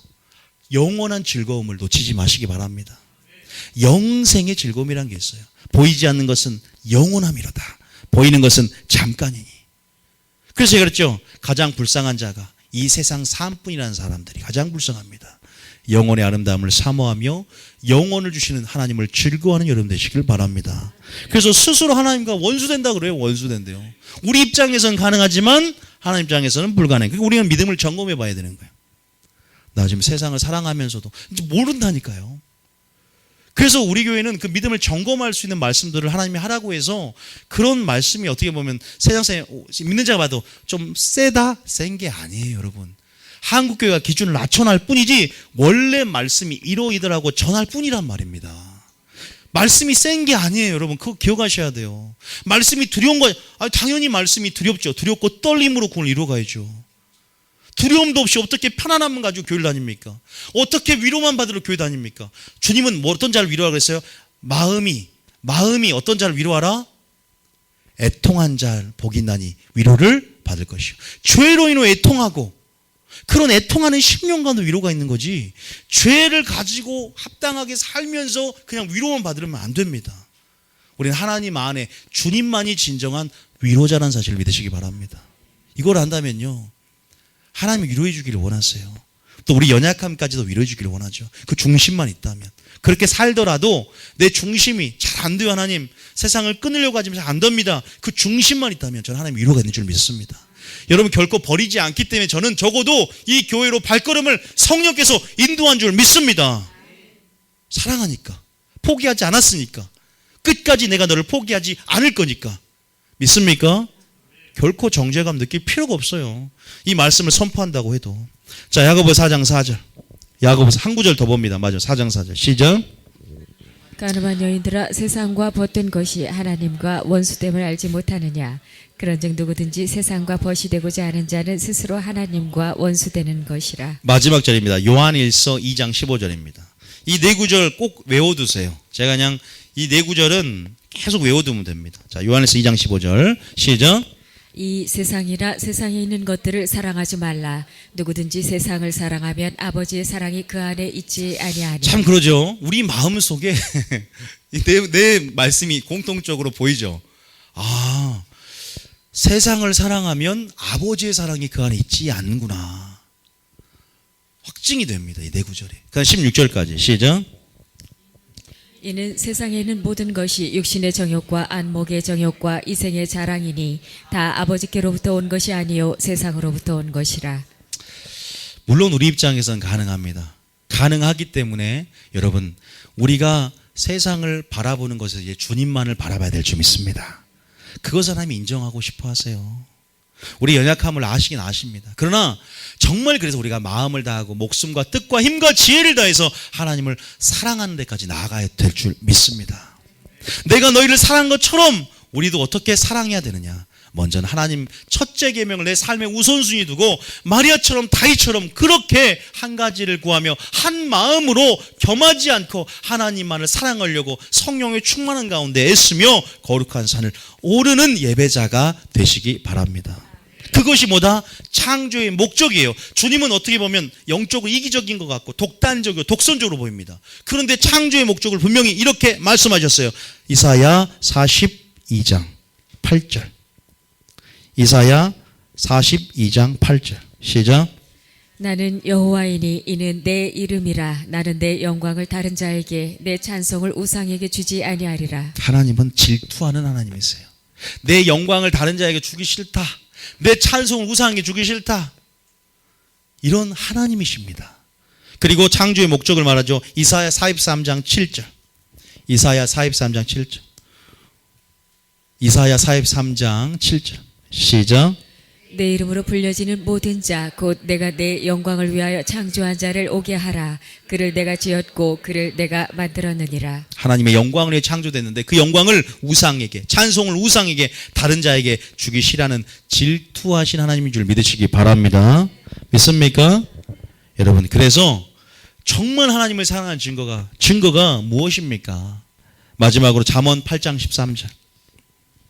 영원한 즐거움을 놓치지 마시기 바랍니다. 영생의 즐거움이라는 게 있어요. 보이지 않는 것은 영원함이로다. 보이는 것은 잠깐이니. 그래서 제가 그랬죠. 가장 불쌍한 자가 이 세상 삶뿐이라는 사람들이 가장 불쌍합니다. 영혼의 아름다움을 사모하며 영혼을 주시는 하나님을 즐거워하는 여러분 되시길 바랍니다. 그래서 스스로 하나님과 원수된다 그래요. 원수된대요. 우리 입장에서는 가능하지만 하나님 입장에서는 불가능해요. 그러니까 우리가 믿음을 점검해 봐야 되는 거예요. 나 지금 세상을 사랑하면서도 이제 모른다니까요. 그래서 우리 교회는 그 믿음을 점검할 수 있는 말씀들을 하나님이 하라고 해서 그런 말씀이 어떻게 보면 세상에 믿는 자가 봐도 좀 센 게 아니에요, 여러분. 한국교회가 기준을 낮춰놓을 뿐이지 원래 말씀이 이러이더라고 전할 뿐이란 말입니다. 말씀이 센 게 아니에요, 여러분. 그거 기억하셔야 돼요. 말씀이 두려운 거 당연히 말씀이 두렵죠. 두렵고 떨림으로 그걸 이루어가야죠. 두려움도 없이 어떻게 편안함을 가지고 교회를 다닙니까? 어떻게 위로만 받으러 교회 다닙니까? 주님은 어떤 자를 위로하라 그랬어요? 마음이 어떤 자를 위로하라? 애통한 자를 복이 있나니 위로를 받을 것이요. 죄로 인해 애통하고 그런 애통하는 심령과도 위로가 있는 거지 죄를 가지고 합당하게 살면서 그냥 위로만 받으면 안 됩니다. 우리는 하나님 안에 주님만이 진정한 위로자라는 사실을 믿으시기 바랍니다. 이걸 안다면요 하나님이 위로해 주기를 원하세요. 또 우리 연약함까지도 위로해 주기를 원하죠. 그 중심만 있다면. 그렇게 살더라도 내 중심이 잘 안 돼요. 하나님 세상을 끊으려고 하지만 잘 안 됩니다. 그 중심만 있다면 저는 하나님 위로가 있는 줄 믿습니다. 여러분 결코 버리지 않기 때문에 저는 적어도 이 교회로 발걸음을 성령께서 인도한 줄 믿습니다. 사랑하니까 포기하지 않았으니까 끝까지 내가 너를 포기하지 않을 거니까 믿습니까? 결코 정죄감 느낄 필요가 없어요. 이 말씀을 선포한다고 해도. 자, 야고보서 4장 4절. 야고보서 한 구절 더 봅니다. 맞아. 4장 4절. 시작. 가늠한 여인들아 세상과 벗된 것이 하나님과 원수됨을 알지 못하느냐. 그런즉 누구든지 세상과 벗이 되고자 하는 자는 스스로 하나님과 원수되는 것이라. 마지막 절입니다. 요한일서 2장 15절입니다. 이 네 구절 꼭 외워두세요. 제가 그냥 이 네 구절은 계속 외워두면 됩니다. 자, 요한일서 2장 15절. 시작. 이 세상이나 세상에 있는 것들을 사랑하지 말라. 누구든지 세상을 사랑하면 아버지의 사랑이 그 안에 있지 아니하니. 참 그러죠. 우리 마음 속에 내 말씀이 공통적으로 보이죠. 아, 세상을 사랑하면 아버지의 사랑이 그 안에 있지 않는구나. 확증이 됩니다. 이 네 구절이. 그다음 16절까지 시작. 이는 세상에 있는 모든 것이 육신의 정욕과 안목의 정욕과 이생의 자랑이니 다 아버지께로부터 온 것이 아니요 세상으로부터 온 것이라. 물론 우리 입장에서는 가능합니다. 가능하기 때문에 여러분 우리가 세상을 바라보는 것에서 이제 주님만을 바라봐야 될 줄 믿습니다. 그것을 하나님이 인정하고 싶어 하세요. 우리 연약함을 아시긴 아십니다. 그러나 정말 그래서 우리가 마음을 다하고 목숨과 뜻과 힘과 지혜를 다해서 하나님을 사랑하는 데까지 나아가야 될 줄 믿습니다. 내가 너희를 사랑한 것처럼 우리도 어떻게 사랑해야 되느냐. 먼저는 하나님 첫째 계명을 내 삶의 우선순위 두고 마리아처럼 다윗처럼 그렇게 한 가지를 구하며 한 마음으로 겸하지 않고 하나님만을 사랑하려고 성령의 충만한 가운데 애쓰며 거룩한 산을 오르는 예배자가 되시기 바랍니다. 그것이 뭐다? 창조의 목적이에요. 주님은 어떻게 보면 영적으로 이기적인 것 같고 독단적이고 독선적으로 보입니다. 그런데 창조의 목적을 분명히 이렇게 말씀하셨어요. 이사야 42장 8절. 이사야 42장 8절 시작. 나는 여호와이니 이는 내 이름이라. 나는 내 영광을 다른 자에게 내 찬송을 우상에게 주지 아니하리라. 하나님은 질투하는 하나님이세요. 내 영광을 다른 자에게 주기 싫다. 내 찬송을 우상에게 주기 싫다. 이런 하나님이십니다. 그리고 창조의 목적을 말하죠. 이사야 43장 7절. 이사야 43장 7절. 이사야 43장 7절 시작. 내 이름으로 불려지는 모든 자 곧 내가 내 영광을 위하여 창조한 자를 오게 하라. 그를 내가 지었고 그를 내가 만들었느니라. 하나님의 영광을 위해 창조됐는데 그 영광을 우상에게, 찬송을 우상에게, 다른 자에게 주기 싫어하는 질투하신 하나님인 줄 믿으시기 바랍니다. 믿습니까? 여러분, 그래서 정말 하나님을 사랑하는 증거가 무엇입니까? 마지막으로 잠언 8장 13절.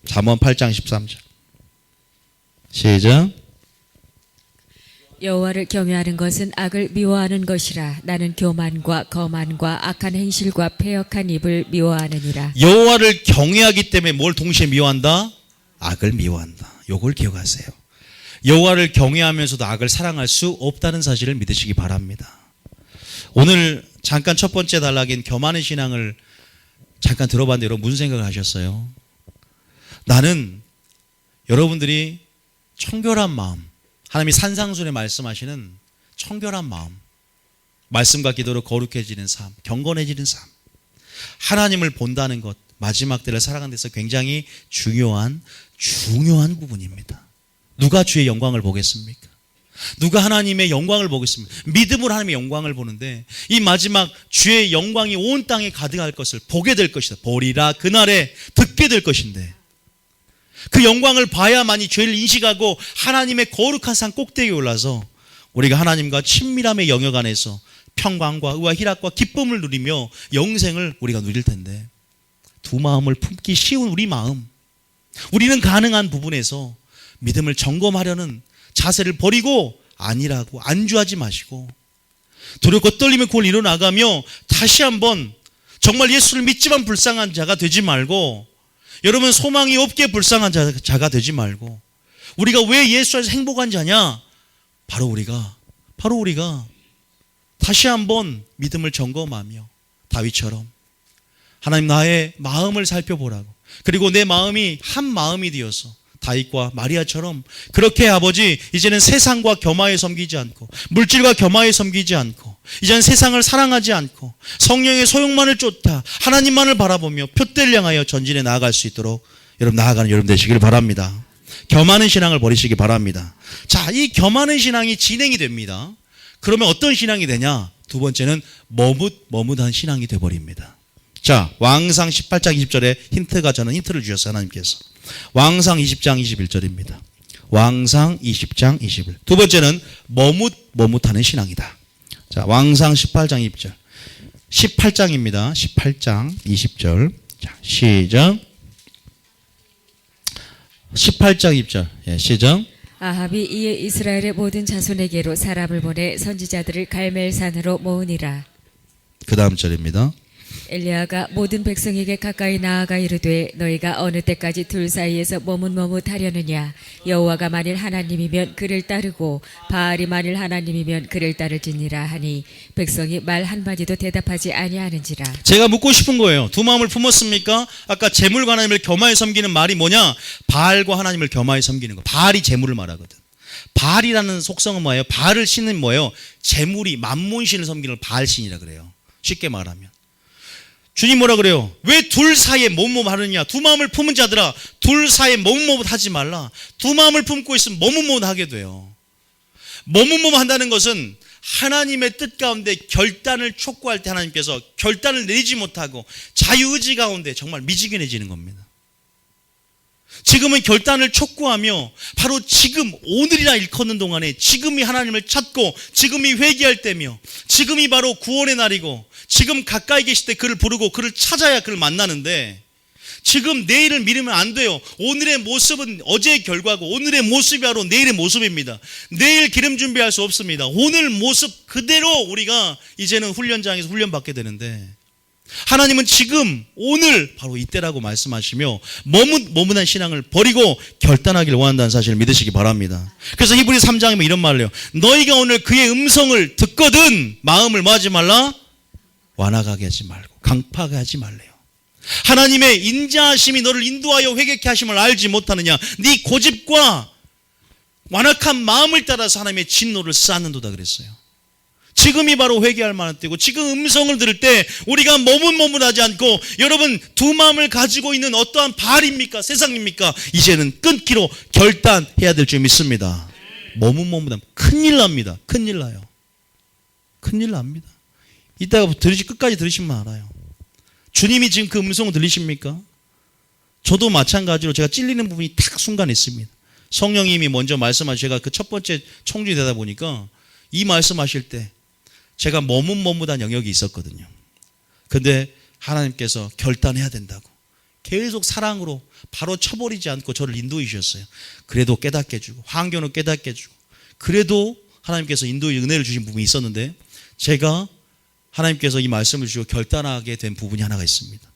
잠언 8장 13절 시작. 여호와를 경외하는 것은 악을 미워하는 것이라. 나는 교만과 거만과 악한 행실과 패역한 입을 미워하느니라. 여호와를 경외하기 때문에 뭘 동시에 미워한다? 악을 미워한다. 요걸 기억하세요. 여호와를 경외하면서도 악을 사랑할 수 없다는 사실을 믿으시기 바랍니다. 오늘 잠깐 첫 번째 단락인 교만의 신앙을 잠깐 들어봤는데 여러분 무슨 생각을 하셨어요? 나는 여러분들이 청결한 마음, 하나님이 산상순에 말씀하시는 청결한 마음, 말씀과 기도로 거룩해지는 삶, 경건해지는 삶, 하나님을 본다는 것, 마지막 때를 살아가는 데서 굉장히 중요한 부분입니다. 누가 주의 영광을 보겠습니까? 누가 하나님의 영광을 보겠습니까? 믿음으로 하나님의 영광을 보는데 이 마지막 주의 영광이 온 땅에 가득할 것을 보게 될 것이다. 보리라 그날에 듣게 될 것인데 그 영광을 봐야만이 죄를 인식하고 하나님의 거룩한 산 꼭대기에 올라서 우리가 하나님과 친밀함의 영역 안에서 평강과 의와 희락과 기쁨을 누리며 영생을 우리가 누릴 텐데 두 마음을 품기 쉬운 우리 마음, 우리는 가능한 부분에서 믿음을 점검하려는 자세를 버리고 아니라고 안주하지 마시고 두렵고 떨리며 그걸 이뤄나가며 다시 한번 정말 예수를 믿지만 불쌍한 자가 되지 말고 여러분 소망이 없게 불쌍한 자가 되지 말고 우리가 왜 예수 안에서 행복한 자냐? 바로 우리가 다시 한번 믿음을 점검하며 다윗처럼 하나님 나의 마음을 살펴보라고 그리고 내 마음이 한 마음이 되어서 다윗과 마리아처럼 그렇게 아버지 이제는 세상과 겸하여 섬기지 않고 물질과 겸하여 섬기지 않고 이제는 세상을 사랑하지 않고 성령의 소용만을 쫓다 하나님만을 바라보며 표대를 향하여 전진해 나아갈 수 있도록 여러분 나아가는 여러분 되시길 바랍니다. 겸하는 신앙을 버리시기 바랍니다. 자, 이 겸하는 신앙이 진행이 됩니다. 그러면 어떤 신앙이 되냐? 두 번째는 머뭇한 신앙이 돼버립니다. 자, 왕상 18장 20절에 저는 힌트를 주셨어요. 하나님께서. 왕상 20장 21절입니다. 왕상 20장 21. 두 번째는 머뭇하는 신앙이다. 자, 왕상 18장 20절. 18장입니다. 18장 20절. 자, 시작. 18장 20절. 예, 시작. 아합이 이에 이스라엘의 모든 자손에게로 사람을 보내 선지자들을 갈멜산으로 모으니라. 그 다음 절입니다. 엘리야가 모든 백성에게 가까이 나아가 이르되 너희가 어느 때까지 둘 사이에서 머뭇하려느냐. 여호와가 만일 하나님이면 그를 따르고 바알이 만일 하나님이면 그를 따를지니라 하니 백성이 말 한마디도 대답하지 아니하는지라. 제가 묻고 싶은 거예요. 두 마음을 품었습니까? 아까 재물과 하나님을 겸하여 섬기는 말이 뭐냐? 바알과 하나님을 겸하여 섬기는 거. 바알이 재물을 말하거든. 바알이라는 속성은 뭐예요? 바알을 신은 뭐예요? 재물이 만몬신을 섬기는 걸 바알신이라 그래요. 쉽게 말하면. 주님 뭐라 그래요? 왜 둘 사이에 머뭇하느냐? 두 마음을 품은 자들아, 둘 사이에 머뭇하지 말라. 두 마음을 품고 있으면 머뭇하게 돼요. 머뭇한다는 것은 하나님의 뜻 가운데 결단을 촉구할 때 하나님께서 결단을 내리지 못하고 자유의지 가운데 정말 미지근해지는 겁니다. 지금은 결단을 촉구하며 바로 지금 오늘이나 일컫는 동안에 지금이 하나님을 찾고 지금이 회개할 때며 지금이 바로 구원의 날이고 지금 가까이 계실 때 그를 부르고 그를 찾아야 그를 만나는데 지금 내일을 미루면 안 돼요. 오늘의 모습은 어제의 결과고 오늘의 모습이 바로 내일의 모습입니다. 내일 기름 준비할 수 없습니다. 오늘 모습 그대로 우리가 이제는 훈련장에서 훈련받게 되는데 하나님은 지금 오늘 바로 이때라고 말씀하시며 머뭇머뭇한 신앙을 버리고 결단하기를 원한다는 사실을 믿으시기 바랍니다. 그래서 히브리 3장에 이런 말을 해요. 너희가 오늘 그의 음성을 듣거든 마음을 뭐 하지 말라? 완악하게 하지 말고 강팍하게 하지 말래요. 하나님의 인자하심이 너를 인도하여 회개케 하심을 알지 못하느냐? 네 고집과 완악한 마음을 따라서 하나님의 진노를 쌓는도다 그랬어요. 지금이 바로 회개할 만한 때고 지금 음성을 들을 때 우리가 머뭇머뭇하지 않고 여러분 두 마음을 가지고 있는 어떠한 바알입니까? 세상입니까? 이제는 끊기로 결단해야 될 줄 믿습니다. 머뭇머뭇하면 큰일 납니다. 큰일 나요. 큰일 납니다. 이따가 끝까지 들으시면 알아요. 주님이 지금 그 음성을 들리십니까? 저도 마찬가지로 제가 찔리는 부분이 딱 순간 있습니다. 성령님이 먼저 말씀하시고 제가 그 첫 번째 청중이 되다 보니까 이 말씀하실 때 제가 머뭇머뭇한 영역이 있었거든요. 근데 하나님께서 결단해야 된다고 계속 사랑으로 바로 쳐버리지 않고 저를 인도해 주셨어요. 그래도 깨닫게 해주고 환경을 깨닫게 해주고 그래도 하나님께서 인도의 은혜를 주신 부분이 있었는데 제가 하나님께서 이 말씀을 주시고 결단하게 된 부분이 하나가 있습니다.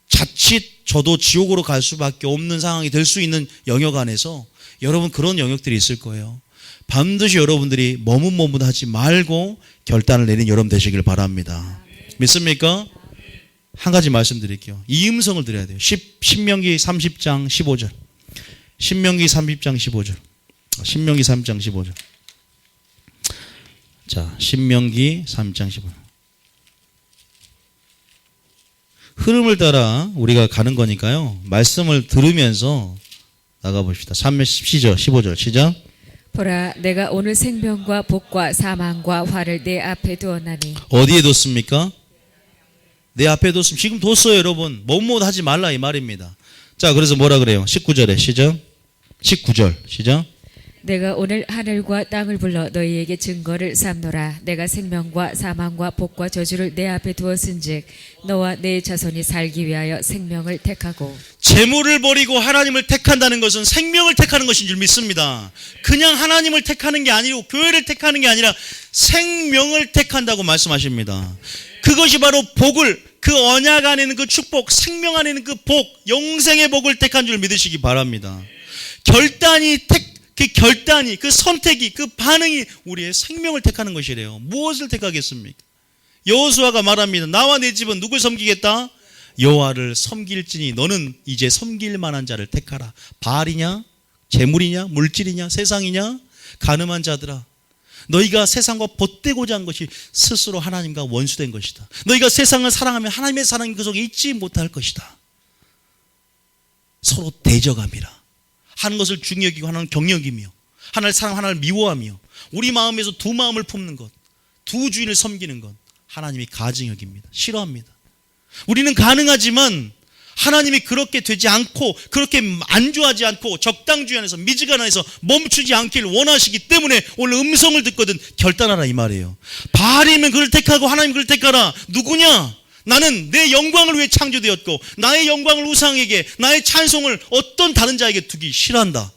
자칫 저도 지옥으로 갈 수밖에 없는 상황이 될 수 있는 영역 안에서 여러분 그런 영역들이 있을 거예요. 반드시 여러분들이 머뭇머뭇하지 말고 결단을 내린 여러분 되시길 바랍니다. 믿습니까? 한 가지 말씀드릴게요. 이 음성을 드려야 돼요. 신명기 30장 15절. 신명기 30장 15절. 신명기 30장 15절. 자, 신명기 30장 15절. 흐름을 따라 우리가 가는 거니까요. 말씀을 들으면서 나가봅시다. 10절, 15절 시작. 보라 내가 오늘 생명과 복과 사망과 화를 내 앞에 두었나니. 어디에 뒀습니까? 내 앞에 뒀습니다. 지금 뒀어요 여러분. 머뭇하지 말라 이 말입니다. 자 그래서 뭐라 그래요? 19절에 시작. 19절 시작. 내가 오늘 하늘과 땅을 불러 너희에게 증거를 삼노라. 내가 생명과 사망과 복과 저주를 내 앞에 두었은즉 너와 내 자손이 살기 위하여 생명을 택하고. 재물을 버리고 하나님을 택한다는 것은 생명을 택하는 것인 줄 믿습니다. 그냥 하나님을 택하는 게 아니고 교회를 택하는 게 아니라 생명을 택한다고 말씀하십니다. 그것이 바로 복을 그 언약 안에는 그 축복, 생명 안에는 그 복, 영생의 복을 택한 줄 믿으시기 바랍니다. 그 선택이, 그 반응이 우리의 생명을 택하는 것이래요. 무엇을 택하겠습니까? 여호수아가 말합니다. 나와 내 집은 누굴 섬기겠다? 여호와를 섬길지니 너는 이제 섬길 만한 자를 택하라. 바알이냐? 재물이냐? 물질이냐? 세상이냐? 가늠한 자들아. 너희가 세상과 벗대고자 한 것이 스스로 하나님과 원수된 것이다. 너희가 세상을 사랑하면 하나님의 사랑이 그 속에 있지 못할 것이다. 서로 대적함이라. 하는 것을 중히 여기고 하나는 경력이며 하나를 사랑 하나를 미워하며 우리 마음에서 두 마음을 품는 것, 두 주인을 섬기는 것 하나님이 가증 여깁니다. 싫어합니다. 우리는 가능하지만 하나님이 그렇게 되지 않고 그렇게 안주하지 않고 적당주의 안에서 미지간 안에서 멈추지 않기를 원하시기 때문에 오늘 음성을 듣거든 결단하라 이 말이에요. 바알이면 그를 택하고 하나님 그를 택하라. 누구냐? 나는 내 영광을 위해 창조되었고 나의 영광을 우상에게 나의 찬송을 어떤 다른 자에게 두기 싫어한다.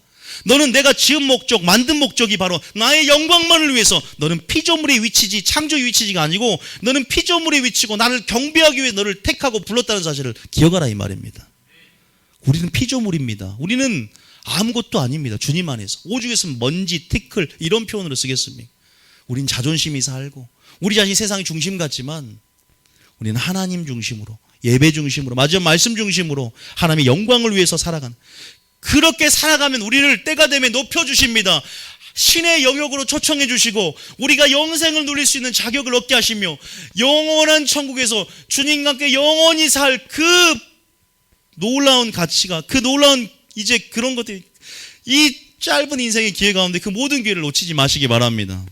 너는 내가 지은 목적 만든 목적이 바로 나의 영광만을 위해서 너는 피조물의 위치지 창조의 위치지가 아니고 너는 피조물의 위치고 나를 경배하기 위해 너를 택하고 불렀다는 사실을 기억하라 이 말입니다. 우리는 피조물입니다. 우리는 아무것도 아닙니다. 주님 안에서 오죽했으면 먼지 티끌 이런 표현으로 쓰겠습니까? 우린 자존심이 살고 우리 자신이 세상의 중심 같지만 우리는 하나님 중심으로 예배 중심으로 마지막 말씀 중심으로 하나님의 영광을 위해서 살아가는 그렇게 살아가면 우리를 때가 되면 높여주십니다. 신의 영역으로 초청해 주시고 우리가 영생을 누릴 수 있는 자격을 얻게 하시며 영원한 천국에서 주님과 함께 영원히 살 그 놀라운 가치가 그 놀라운 이제 그런 것들이 이 짧은 인생의 기회 가운데 그 모든 기회를 놓치지 마시기 바랍니다.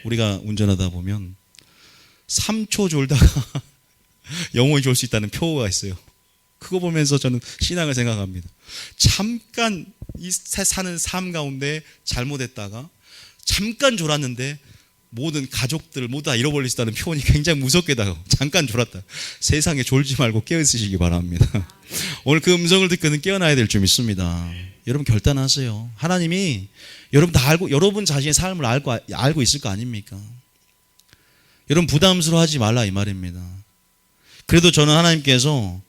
우리가 운전하다 보면 3초 졸다가 영원히 졸 수 있다는 표가 있어요. 그거 보면서 저는 신앙을 생각합니다. 잠깐 이 사는 삶 가운데 잘못했다가 잠깐 졸았는데 모든 가족들 모두 다 잃어버릴 수 있다는 표현이 굉장히 무섭게 다가요. 잠깐 졸았다. 세상에 졸지 말고 깨어있으시기 바랍니다. 오늘 그 음성을 듣고는 깨어나야 될 줄 믿습니다. 여러분 결단하세요. 하나님이 여러분 다 알고, 여러분 자신의 삶을 알고 있을 거 아닙니까? 여러분 부담스러워하지 말라 이 말입니다. 그래도 저는 하나님께서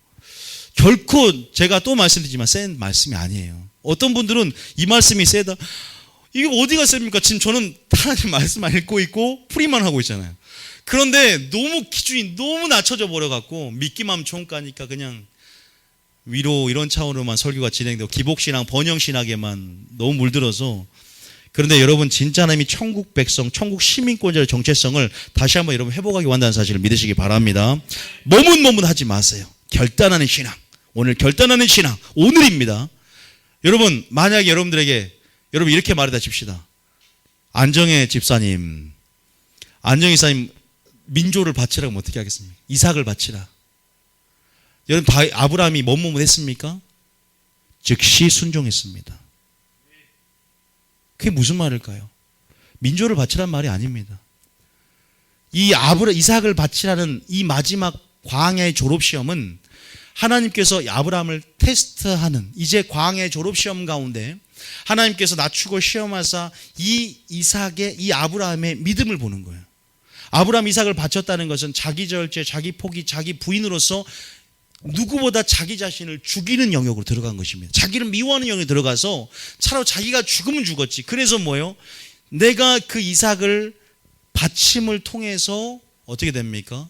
결코 제가 또 말씀드리지만 센 말씀이 아니에요. 어떤 분들은 이 말씀이 세다. 이게 어디가 셉니까? 지금 저는 하나님 말씀만 읽고 있고 풀이만 하고 있잖아요. 그런데 너무 기준이 너무 낮춰져 버려갖고 믿기만 총가니까 그냥 위로 이런 차원으로만 설교가 진행되고 기복신앙, 번영신학에만 너무 물들어서. 그런데 여러분 진짜 하나님이 천국 백성, 천국 시민권자의 정체성을 다시 한번 여러분 회복하기 원한다는 사실을 믿으시기 바랍니다. 머뭇머뭇하지 마세요. 결단하는 신앙. 오늘 결단하는 신앙. 오늘입니다. 여러분 만약에 여러분들에게 여러분 이렇게 말하다 칩시다. 안정혜 집사님 민조를 바치라고 하면 어떻게 하겠습니까? 이삭을 바치라. 여러분 아브라함이 뭐뭐 했습니까? 즉시 순종했습니다. 그게 무슨 말일까요? 민조를 바치라는 말이 아닙니다. 이삭을 바치라는 이 마지막 광야의 졸업시험은 하나님께서 아브라함을 테스트하는 이제 광야의 졸업시험 가운데 하나님께서 낮추고 시험하사 이 아브라함의 믿음을 보는 거예요. 아브라함 이삭을 바쳤다는 것은 자기 절제, 자기 포기, 자기 부인으로서 누구보다 자기 자신을 죽이는 영역으로 들어간 것입니다. 자기를 미워하는 영역에 들어가서 차라리 자기가 죽으면 죽었지. 그래서 뭐예요? 내가 그 이삭을 바침을 통해서 어떻게 됩니까?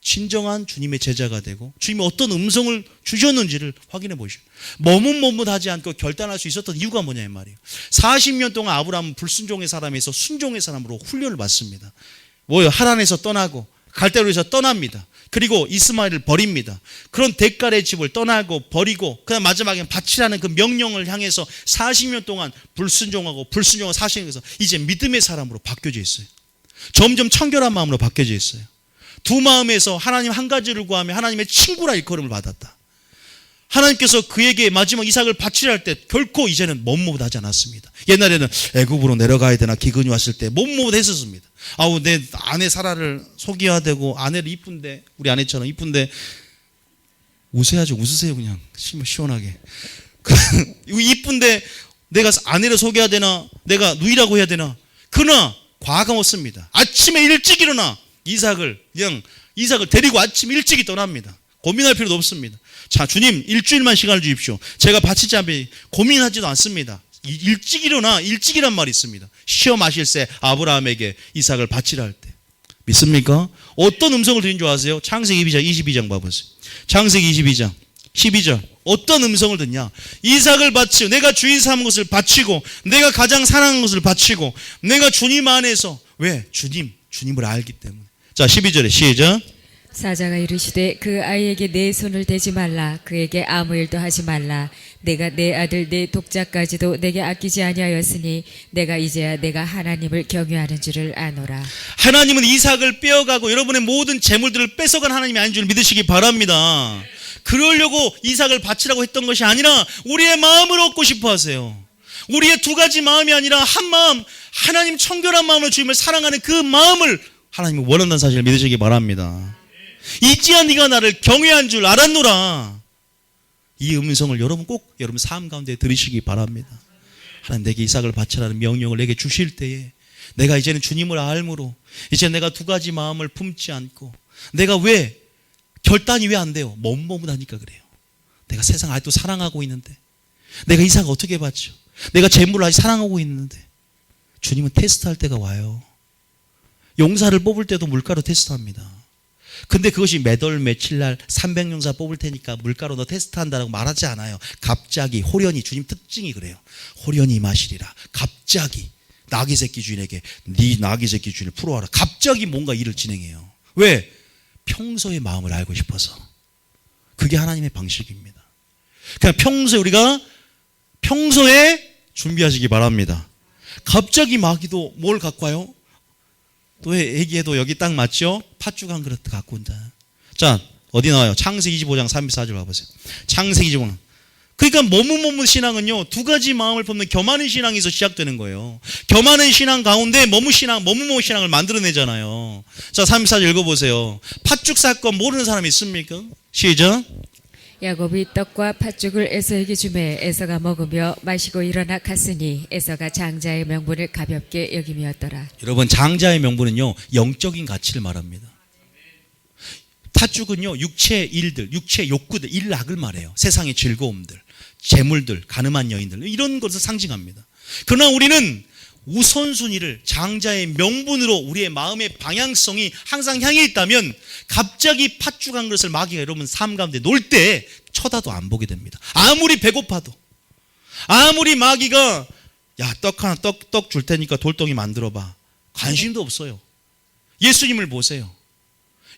진정한 주님의 제자가 되고 주님이 어떤 음성을 주셨는지를 확인해 보시오. 머뭇머뭇하지 않고 결단할 수 있었던 이유가 뭐냐 이 말이에요. 40년 동안 아브라함은 불순종의 사람에서 순종의 사람으로 훈련을 받습니다. 뭐예요? 하란에서 떠나고 갈대로에서 떠납니다. 그리고 이스마엘을 버립니다. 그런 대가의 집을 떠나고 버리고 그다음 마지막에 바치라는 그 명령을 향해서 40년 동안 불순종하고 40년에서 이제 믿음의 사람으로 바뀌어져 있어요. 점점 청결한 마음으로 바뀌어져 있어요. 두 마음에서 하나님 한 가지를 구하며 하나님의 친구라 일컬음을 받았다. 하나님께서 그에게 마지막 이삭을 바치려 할 때 결코 이제는 머뭇머뭇하지 않았습니다. 옛날에는 애굽으로 내려가야 되나 기근이 왔을 때 머뭇머뭇했었습니다. 아우 내 아내 사라를 속여야 되고 아내를 이쁜데 우리 아내처럼 이쁜데 웃어야죠. 웃으세요 그냥 시원하게. 이쁜데 내가 아내를 속여야 되나 내가 누이라고 해야 되나. 그러나 과감 없습니다. 아침에 일찍 일어나 이삭을 데리고 아침 일찍이 떠납니다. 고민할 필요도 없습니다. 자, 주님 일주일만 시간을 주십시오. 제가 바치지 않으면 고민하지도 않습니다. 일찍 일어나 일찍이란 말이 있습니다. 시험하실 새 아브라함에게 이삭을 바치라 할 때 믿습니까? 어떤 음성을 들린 줄 아세요? 창세기 22장 봐보세요. 창세기 22장 12절 어떤 음성을 듣냐? 이삭을 바치고 내가 주인 삼은 것을 바치고 내가 가장 사랑하는 것을 바치고 내가 주님 안에서 왜? 주님을 알기 때문에. 자 12절에 시작. 사자가 이르시되 그 아이에게 내 손을 대지 말라. 그에게 아무 일도 하지 말라. 내가 내 아들 내 독자까지도 내게 아끼지 아니하였으니 내가 이제야 내가 하나님을 경외하는 줄을 아노라. 하나님은 이삭을 빼어가고 여러분의 모든 재물들을 뺏어간 하나님이 아닌 줄 믿으시기 바랍니다. 그러려고 이삭을 바치라고 했던 것이 아니라 우리의 마음을 얻고 싶어 하세요. 우리의 두 가지 마음이 아니라 한 마음, 하나님 청결한 마음으로 주님을 사랑하는 그 마음을 하나님이 원한다는 사실을 믿으시기 바랍니다. 이지야 네가 나를 경외한 줄 알았노라. 이 음성을 여러분 꼭 여러분 삶 가운데 들으시기 바랍니다. 하나님 내게 이삭을 바치라는 명령을 내게 주실 때에 내가 이제는 주님을 알므로 이제 내가 두 가지 마음을 품지 않고 내가 왜 결단이 왜 안 돼요? 머뭇머뭇하니까 그래요. 내가 세상 아직도 사랑하고 있는데 내가 이삭을 어떻게 바쳐? 내가 재물을 아직 사랑하고 있는데 주님은 테스트할 때가 와요. 용사를 뽑을 때도 물가로 테스트합니다. 근데 그것이 몇 월 며칠 날 300용사 뽑을 테니까 물가로 너 테스트한다라고 말하지 않아요. 갑자기 호련히 주님 특징이 그래요. 호련히 임하시리라. 갑자기 나귀 새끼 주인에게 네 나귀 새끼 주인을 풀어와라. 갑자기 뭔가 일을 진행해요. 왜? 평소의 마음을 알고 싶어서. 그게 하나님의 방식입니다. 그냥 평소에 준비하시기 바랍니다. 갑자기 마귀도 뭘 갖고 와요? 또 얘기해도 여기 딱 맞죠? 팥죽 한 그릇 갖고 온다. 자, 어디 나와요? 창세기 25장 34절 와보세요. 창세기 25장. 그러니까 머뭇머뭇 신앙은요, 두 가지 마음을 품는 겸하는 신앙에서 시작되는 거예요. 겸하는 신앙 가운데 머뭇머뭇 신앙을 만들어내잖아요. 자, 34절 읽어보세요. 팥죽 사건 모르는 사람이 있습니까? 시작. 야곱이 떡과 팥죽을 에서에게 주매 에서가 먹으며 마시고 일어나 갔으니 에서가 장자의 명분을 가볍게 여김이었더라. 여러분, 장자의 명분은요, 영적인 가치를 말합니다. 팥죽은요, 육체 일들, 육체 욕구들, 일락을 말해요. 세상의 즐거움들, 재물들, 가늠한 여인들, 이런 것을 상징합니다. 그러나 우리는 우선순위를 장자의 명분으로 우리의 마음의 방향성이 항상 향해 있다면 갑자기 팥죽 한 그릇을 마귀가 여러분 삶 가운데 놀 때 쳐다도 안 보게 됩니다. 아무리 배고파도, 아무리 마귀가 야, 떡 줄 테니까 돌덩이 만들어봐, 관심도 없어요. 예수님을 보세요.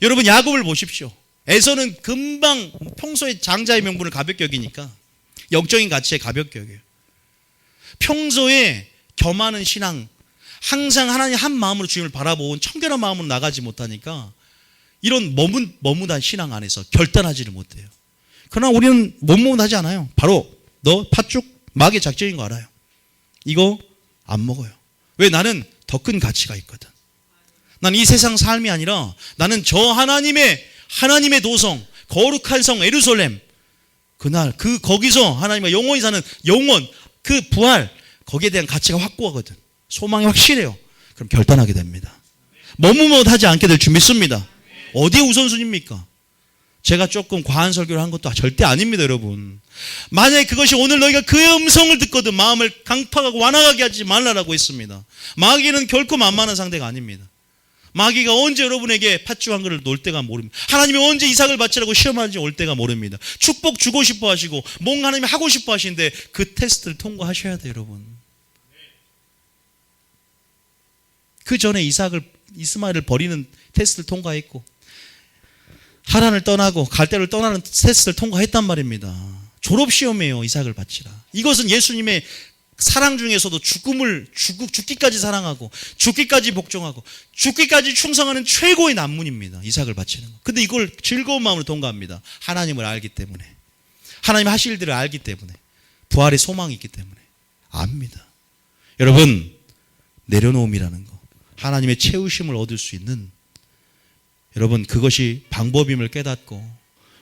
여러분, 야곱을 보십시오. 에서는 금방 평소에 장자의 명분을 가볍게 여기니까 영적인 가치에 가볍게 여겨요. 평소에 겸하는 신앙, 항상 하나님 한 마음으로 주님을 바라보고 청결한 마음으로 나가지 못하니까 이런 머뭇한 신앙 안에서 결단하지를 못해요. 그러나 우리는 머뭇하지 않아요. 바로 너 팥죽 마귀의 작전인 거 알아요. 이거 안 먹어요. 왜? 나는 더 큰 가치가 있거든. 난 이 세상 삶이 아니라 나는 저 하나님의 도성, 거룩한 성 예루살렘, 그날 거기서 하나님과 영원히 사는 영원, 그 부활, 거기에 대한 가치가 확고하거든. 소망이 확실해요. 그럼 결단하게 됩니다. 머뭇머뭇하지 않게 될 줄 믿습니다. 어디에 우선순위입니까? 제가 조금 과한 설교를 한 것도 절대 아닙니다, 여러분. 만약에 그것이 오늘 너희가 그의 음성을 듣거든 마음을 강팍하고 완악하게 하지 말라라고 했습니다. 마귀는 결코 만만한 상대가 아닙니다. 마귀가 언제 여러분에게 팥죽 한 그릇을 놓을 때가 모릅니다. 하나님이 언제 이삭을 바치라고 시험하는지 올 때가 모릅니다. 축복 주고 싶어 하시고 뭔가 하나님이 하고 싶어 하시는데 그 테스트를 통과하셔야 돼요, 여러분. 그 전에 이스마엘을 버리는 테스트를 통과했고 하란을 떠나고 갈대를 떠나는 테스트를 통과했단 말입니다. 졸업시험이에요. 이삭을 바치라. 이것은 예수님의 사랑 중에서도 죽기까지 사랑하고 죽기까지 복종하고 죽기까지 충성하는 최고의 난문입니다. 이삭을 바치는 거. 근데 이걸 즐거운 마음으로 통과합니다. 하나님을 알기 때문에, 하나님 하실 일들을 알기 때문에, 부활의 소망이 있기 때문에 압니다. 여러분, 내려놓음이라는 거, 하나님의 채우심을 얻을 수 있는, 여러분, 그것이 방법임을 깨닫고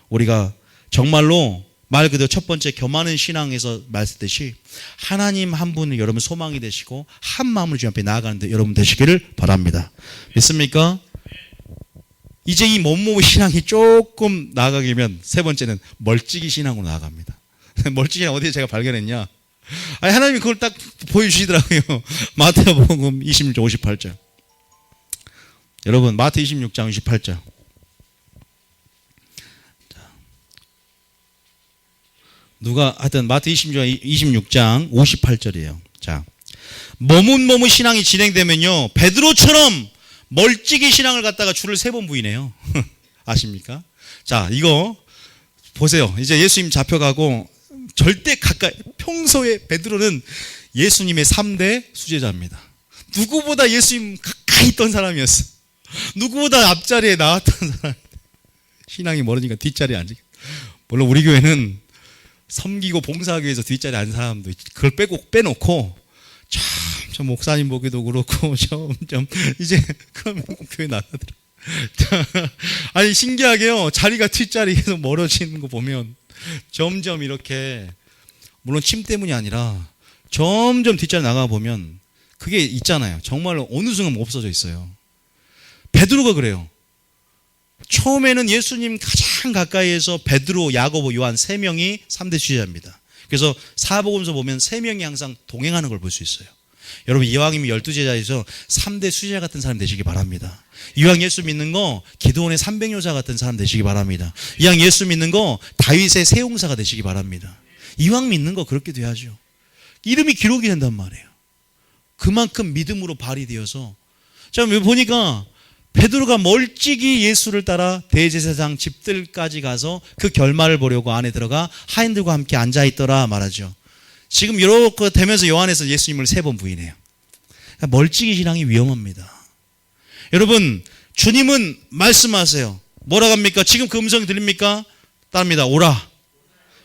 우리가 정말로 말 그대로 첫 번째 겸하는 신앙에서 말했듯이 하나님 한 분을 여러분 소망이 되시고 한 마음으로 주님 앞에 나아가는데 여러분 되시기를 바랍니다. 믿습니까? 이제 이 몸몸의 신앙이 조금 나아가게 되면 세 번째는 멀찍이 신앙으로 나아갑니다. 멀찍이 어디에 제가 발견했냐? 아니, 하나님이 그걸 딱 보여주시더라고요. 마태복음 26장 58절. 여러분, 마태 26장 28절. 하여튼 마태 26장 58절이에요. 자, 머뭇머뭇 신앙이 진행되면요, 베드로처럼 멀찍이 신앙을 갖다가 줄을 3번 부이네요. 아십니까? 자, 이거 보세요. 이제 예수님 잡혀가고 절대 가까이, 평소에 베드로는 예수님의 3대 수제자입니다. 누구보다 예수님 가까이 있던 사람이었어. 누구보다 앞자리에 나왔던 사람. 신앙이 멀으니까 뒷자리에 앉으게. 물론 우리 교회는 섬기고 봉사하기 위해서 뒷자리에 앉은 사람도 그걸 빼놓고 저 목사님 보기도 그렇고 점점 이제 그러면 교회 나가더라. 아니, 신기하게요, 자리가 뒷자리 계속 멀어지는 거 보면 점점 이렇게, 물론 침 때문이 아니라 점점 뒷자리 나가 보면 그게 있잖아요. 정말로 어느 순간 없어져 있어요. 베드로가 그래요. 처음에는 예수님 가장 가까이에서 베드로, 야고보, 요한 3명이 3대 수제자입니다. 그래서 사복음서 보면 3명이 항상 동행하는 걸 볼 수 있어요. 여러분, 이왕이면 12제자에서 3대 수제자 같은 사람 되시기 바랍니다. 이왕 예수 믿는 거 기도원의 300요사 같은 사람 되시기 바랍니다. 이왕 예수 믿는 거 다윗의 세용사가 되시기 바랍니다. 이왕 믿는 거 그렇게 돼야죠. 이름이 기록이 된단 말이에요. 그만큼 믿음으로 발휘되어서. 자, 보니까 베드로가 멀찍이 예수를 따라 대제사장 집들까지 가서 그 결말을 보려고 안에 들어가 하인들과 함께 앉아있더라 말하죠. 지금 이렇게 되면서 요한에서 예수님을 3번 부인해요. 그러니까 멀찍이 신앙이 위험합니다. 여러분, 주님은 말씀하세요. 뭐라고 합니까? 지금 그 음성이 들립니까? 따릅니다. 오라.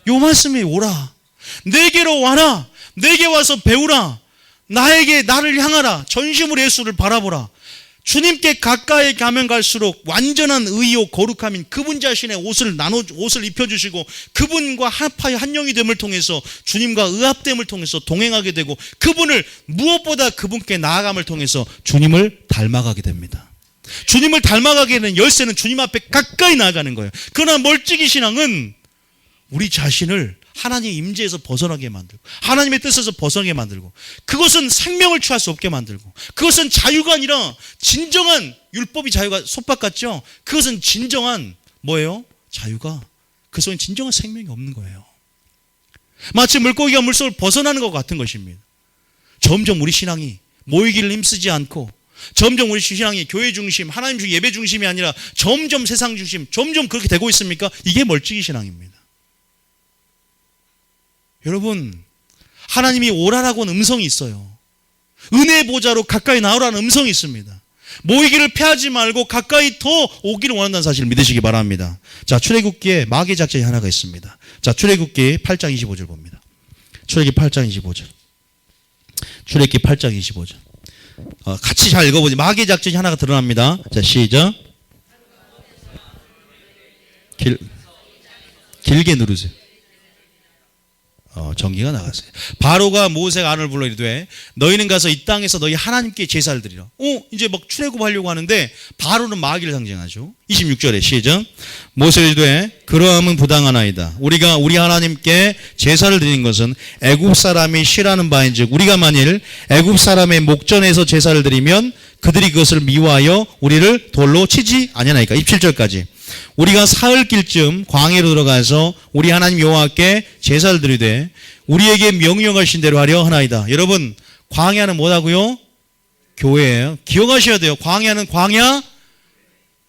요 말씀이 오라. 내게로 와라. 내게 와서 배우라. 나를 향하라. 전심으로 예수를 바라보라. 주님께 가까이 가면 갈수록 완전한 의요 거룩함인 그분 자신의 옷을 입혀주시고 그분과 한파의 한 영이 됨을 통해서 주님과 의합됨을 통해서 동행하게 되고 그분을 무엇보다 그분께 나아감을 통해서 주님을 닮아가게 됩니다. 주님을 닮아가게 되는 열쇠는 주님 앞에 가까이 나아가는 거예요. 그러나 멀찍이 신앙은 우리 자신을 하나님의 임재에서 벗어나게 만들고 하나님의 뜻에서 벗어나게 만들고 그것은 생명을 취할 수 없게 만들고 그것은 자유가 아니라 진정한 율법이 자유가 속박 같죠? 그것은 진정한 뭐예요? 자유가 그 속에 진정한 생명이 없는 거예요. 마치 물고기가 물속을 벗어나는 것 같은 것입니다. 점점 우리 신앙이 모이기를 힘쓰지 않고 점점 우리 신앙이 교회 중심, 하나님 중심, 예배 중심이 아니라 점점 세상 중심, 점점 그렇게 되고 있습니까? 이게 멀찍이 신앙입니다. 여러분, 하나님이 오라라고 하는 음성이 있어요. 은혜의 보좌로 가까이 나오라는 음성이 있습니다. 모이기를 피하지 말고 가까이 더 오기를 원한다는 사실을 믿으시기 바랍니다. 자, 출애굽기에 마귀의 작전이 하나가 있습니다. 자, 출애굽기 8장 25절 봅니다. 출애굽기 8장 25절. 출애굽기 8장 25절. 같이 잘 읽어보지. 마귀의 작전이 하나가 드러납니다. 자, 시작. 길게 누르세요. 전기가 나갔어요. 바로가 모세가 아론을 불러 이르되 너희는 가서 이 땅에서 너희 하나님께 제사를 드리라. 이제 막 출애굽하려고 하는데 바로는 마귀를 상징하죠. 26절에 시작. 모세가 이르되 그러함은 부당하나이다. 우리가 우리 하나님께 제사를 드리는 것은 애굽 사람이 싫어하는 바인즉 우리가 만일 애굽 사람의 목전에서 제사를 드리면 그들이 그것을 미워하여 우리를 돌로 치지 아니하나이까. 27절까지. 우리가 사흘길쯤 광야로 들어가서 우리 하나님 여호와께 제사를 드리되 우리에게 명령하신 대로 하려 하나이다. 여러분, 광야는 뭐라고요? 교회예요. 기억하셔야 돼요. 광야는 광야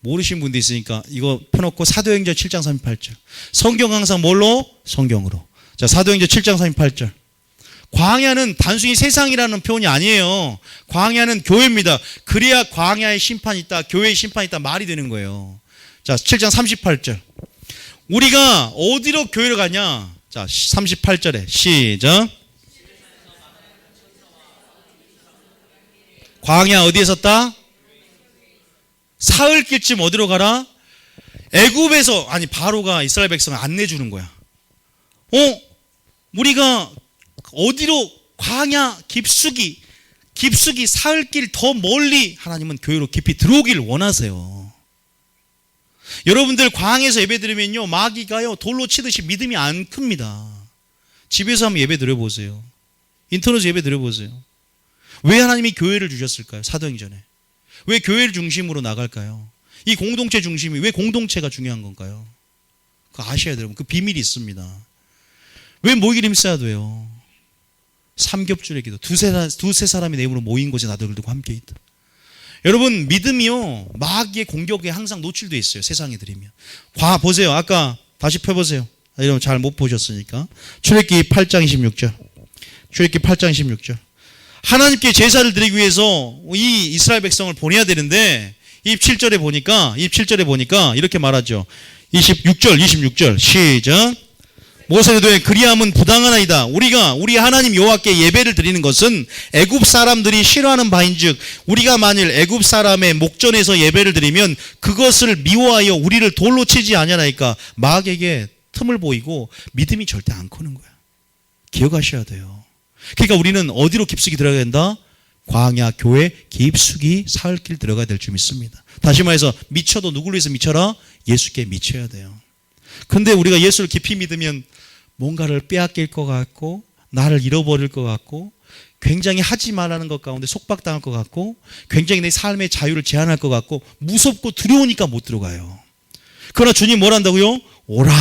모르신 분도 있으니까 이거 펴놓고 사도행전 7장 38절. 성경 항상 뭘로? 성경으로. 자, 사도행전 7장 38절. 광야는 단순히 세상이라는 표현이 아니에요. 광야는 교회입니다. 그래야 광야의 심판이 있다, 교회의 심판이 있다 말이 되는 거예요. 자, 7장 38절. 우리가 어디로 교회를 가냐? 자, 38절에 시작. 광야 어디에 섰다? 사흘길쯤 어디로 가라? 애굽에서, 아니 바로가 이스라엘 백성을 안내주는 거야. 우리가 어디로, 광야 깊숙이 사흘길 더 멀리 하나님은 교회로 깊이 들어오기를 원하세요. 여러분들 광야에서 예배 드리면요, 마귀가요 돌로 치듯이 믿음이 안 큽니다. 집에서 한번 예배 드려보세요. 인터넷 예배 드려보세요. 왜 하나님이 교회를 주셨을까요? 사도행전에 왜 교회를 중심으로 나갈까요? 이 공동체 중심이 왜 공동체가 중요한 건가요? 그거 아셔야 돼요. 그 비밀이 있습니다. 왜 모이기를 힘써야 돼요? 삼겹줄의 기도. 두세 사람이 내 이름으로 모인 곳에 나도 그들과 함께 있다. 여러분, 믿음이요 마귀의 공격에 항상 노출되어 있어요. 세상에 드리면. 보세요. 아까 다시 펴보세요. 여러분 잘 못 보셨으니까. 출애굽기 8장 26절. 출애굽기 8장 26절. 하나님께 제사를 드리기 위해서 이 이스라엘 백성을 보내야 되는데 27절에 보니까 이렇게 말하죠. 26절 시작. 모세가 이르되 그리함은 부당하나이다. 우리가 우리 하나님 여호와께 예배를 드리는 것은 애굽 사람들이 싫어하는 바인즉 우리가 만일 애굽 사람의 목전에서 예배를 드리면 그것을 미워하여 우리를 돌로 치지 아니하나이까. 마귀에게 틈을 보이고 믿음이 절대 안 크는 거야. 기억하셔야 돼요. 그러니까 우리는 어디로 깊숙이 들어가야 된다? 광야 교회 깊숙이 사흘길 들어가야 될 줄 믿습니다. 다시 말해서 미쳐도 누구를 위해서 미쳐라? 예수께 미쳐야 돼요. 근데 우리가 예수를 깊이 믿으면 뭔가를 빼앗길 것 같고 나를 잃어버릴 것 같고 굉장히 하지 말라는 것 가운데 속박당할 것 같고 굉장히 내 삶의 자유를 제한할 것 같고 무섭고 두려우니까 못 들어가요. 그러나 주님 뭘 한다고요? 오라.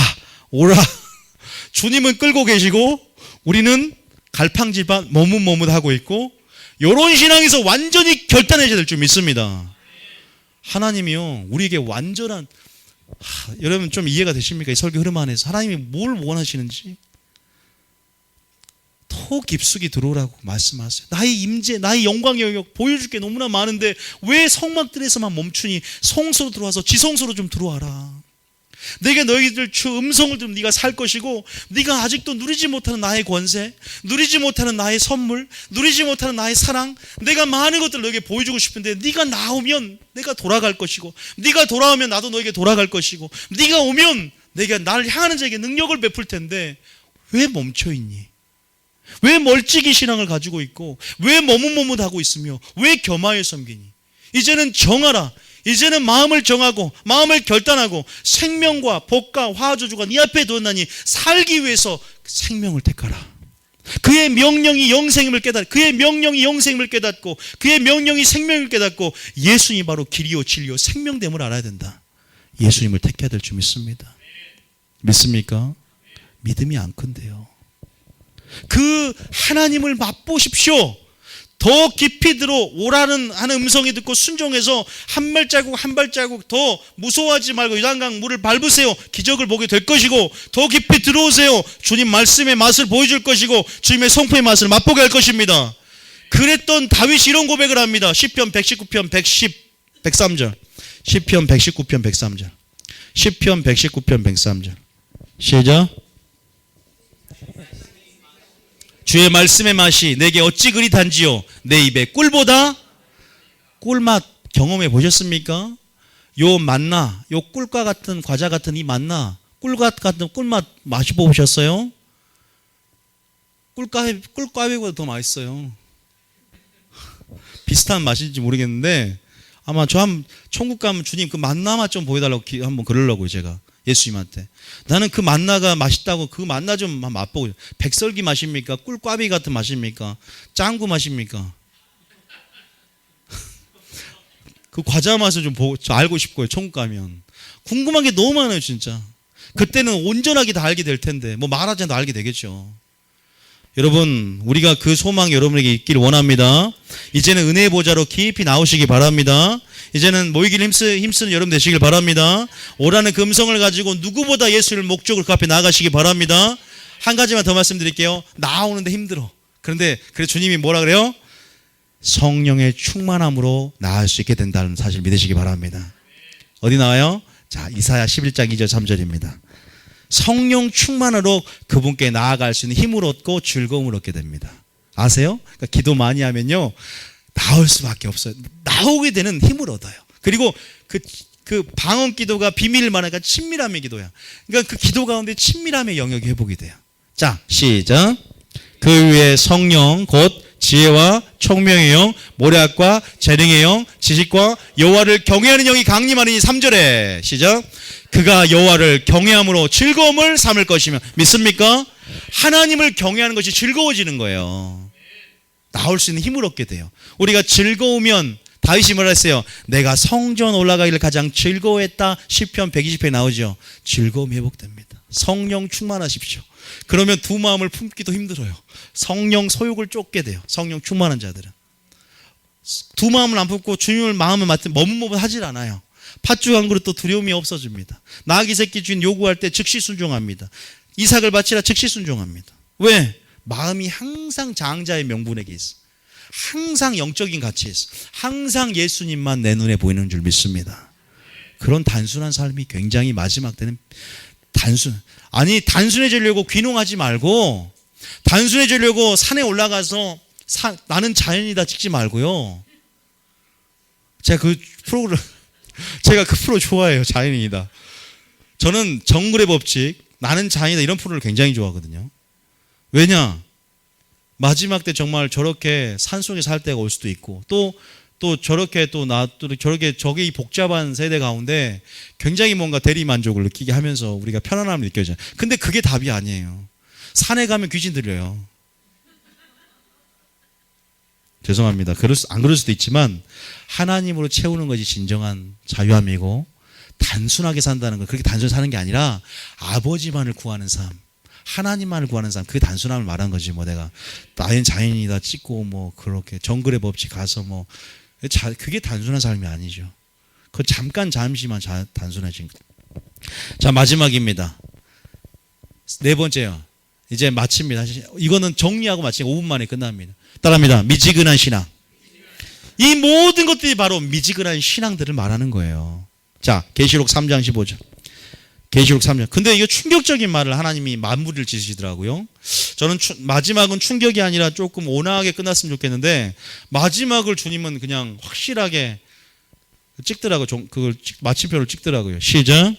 주님은 끌고 계시고 우리는 갈팡질팡 머뭇머뭇하고 있고 이런 신앙에서 완전히 결단해야 될 줄 믿습니다. 하나님이요 우리에게 완전한 여러분 좀 이해가 되십니까? 이 설교 흐름 안에서 하나님이 뭘 원하시는지 더 깊숙이 들어오라고 말씀하세요. 나의 임재, 나의 영광 영역 보여줄 게 너무나 많은데 왜 성막들에서만 멈추니 성소로 들어와서 지성소로 좀 들어와라. 내가 너희들 주 음성을 들으면 네가 살 것이고 네가 아직도 누리지 못하는 나의 권세, 누리지 못하는 나의 선물, 누리지 못하는 나의 사랑, 내가 많은 것들을 너에게 보여주고 싶은데 네가 나오면 내가 돌아갈 것이고 네가 돌아오면 나도 너에게 돌아갈 것이고 네가 오면 내가 나를 향하는 자에게 능력을 베풀 텐데 왜 멈춰있니? 왜 멀찍이 신앙을 가지고 있고 왜 머뭇머뭇하고 있으며 왜 겸하여 섬기니? 이제는 정하라. 이제는 마음을 정하고 마음을 결단하고 생명과 복과 화저주가 네 앞에 두었나니 살기 위해서 생명을 택하라. 그의 명령이 영생임을 깨닫고 그의 명령이 영생임을 깨닫고 그의 명령이 생명을 깨닫고 예수님이 바로 길이요 진리요 생명됨을 알아야 된다. 예수님을 택해야 될 줄 믿습니다. 믿습니까? 믿음이 안 큰데요. 그 하나님을 맛보십시오. 더 깊이 들어오라는 하는 음성이 듣고 순종해서 한 발자국 한 발자국 더 무서워하지 말고 요단강 물을 밟으세요. 기적을 보게 될 것이고 더 깊이 들어오세요. 주님 말씀의 맛을 보여줄 것이고 주님의 성품의 맛을 맛보게 할 것입니다. 그랬던 다윗이 이런 고백을 합니다. 시편 119편 103절 시편 119편 103절 시편 119편 103절 시작. 주의 말씀의 맛이 내게 어찌 그리 단지요 내 입에 꿀보다 꿀맛 경험해 보셨습니까? 요 만나 요 꿀과 같은 과자 같은 이 만나 꿀맛 같은 꿀맛 마셔보셨어요? 꿀꽈배기보다 더 맛있어요. 비슷한 맛인지 모르겠는데 아마 저 한 천국 가면 주님 그 만나 맛 좀 보여달라고 한번 그러려고요. 제가 예수님한테 나는 그 만나가 맛있다고 그 만나 좀 맛보고 백설기 맛입니까? 꿀꽈배기 같은 맛입니까? 짱구 맛입니까? 그 과자 맛을 좀 보고 알고 싶고요. 천국 가면 궁금한 게 너무 많아요. 진짜 그때는 온전하게 다 알게 될 텐데 뭐 말하지 않아도 알게 되겠죠. 여러분 우리가 그 소망이 여러분에게 있기를 원합니다. 이제는 은혜의 보좌로 깊이 나오시기 바랍니다. 이제는 모이기를 힘쓰는 여러분 되시길 바랍니다. 오라는 그 음성을 가지고 누구보다 예수를 목적으로 그 앞에 나아가시기 바랍니다. 한 가지만 더 말씀드릴게요. 나오는데 힘들어. 그런데 그래서 주님이 뭐라 그래요? 성령의 충만함으로 나을 수 있게 된다는 사실 믿으시기 바랍니다. 어디 나와요? 자, 이사야 11장 2절 3절입니다. 성령 충만으로 그분께 나아갈 수 있는 힘을 얻고 즐거움을 얻게 됩니다. 아세요? 그러니까 기도 많이 하면요 나올 수밖에 없어요. 나오게 되는 힘을 얻어요. 그리고 그 방언 기도가 비밀을 말하니까 친밀함의 기도야. 그러니까 그 기도 가운데 친밀함의 영역이 회복이 돼요. 자, 시작. 그 위에 성령 곧 지혜와 총명의 영, 모략과 재능의 영, 지식과 여호와를 경외하는 영이 강림하니 3절에 시작. 그가 여호와를 경외함으로 즐거움을 삼을 것이며 믿습니까? 하나님을 경외하는 것이 즐거워지는 거예요. 나올 수 있는 힘을 얻게 돼요. 우리가 즐거우면 다윗이 뭐라 했어요? 내가 성전 올라가기를 가장 즐거워했다. 시편 120편에 나오죠. 즐거움이 회복됩니다. 성령 충만하십시오. 그러면 두 마음을 품기도 힘들어요. 성령 소욕을 쫓게 돼요. 성령 충만한 자들은 두 마음을 안 품고 주님을 마음을 맡으면 머뭇머뭇하질 않아요. 팥죽 한 그릇도 두려움이 없어집니다. 나귀 새끼 주인 요구할 때 즉시 순종합니다. 이삭을 바치라 즉시 순종합니다. 왜? 마음이 항상 장자의 명분에게 있어. 항상 영적인 가치에 있어. 항상 예수님만 내 눈에 보이는 줄 믿습니다. 그런 단순한 삶이 굉장히 마지막 때는 단순해지려고 귀농하지 말고 단순해지려고 산에 올라가서 나는 자연이다 찍지 말고요. 제가 그 프로 좋아해요. 자연이다. 저는 정글의 법칙, 나는 자연이다 이런 프로를 굉장히 좋아하거든요. 왜냐? 마지막 때 정말 저렇게 산속에 살 때가 올 수도 있고 또 저렇게 저게 이 복잡한 세대 가운데 굉장히 뭔가 대리만족을 느끼게 하면서 우리가 편안함을 느껴져요. 근데 그게 답이 아니에요. 산에 가면 귀신 들려요. 죄송합니다. 안 그럴 수도 있지만 하나님으로 채우는 것이 진정한 자유함이고 단순하게 산다는 거 그렇게 단순히 사는 게 아니라 아버지만을 구하는 삶, 하나님만을 구하는 삶, 그게 단순함을 말한 거지. 뭐 내가 나는 자연이다 찍고 뭐 그렇게 정글의 법칙 가서 뭐 그게 단순한 삶이 아니죠. 그 잠시만 단순해진 거. 자, 마지막입니다. 네 번째요. 이제 마칩니다. 이거는 정리하고 마치면 5분 만에 끝납니다. 따라합니다. 미지근한 신앙. 이 모든 것들이 바로 미지근한 신앙들을 말하는 거예요. 자, 계시록 3장 15절. 계시록 3장. 근데 이거 충격적인 말을 하나님이 마무리를 지으시더라고요. 저는 마지막은 충격이 아니라 조금 온화하게 끝났으면 좋겠는데 마지막을 주님은 그냥 확실하게 찍더라고요. 그걸 마침표를 찍더라고요. 시작.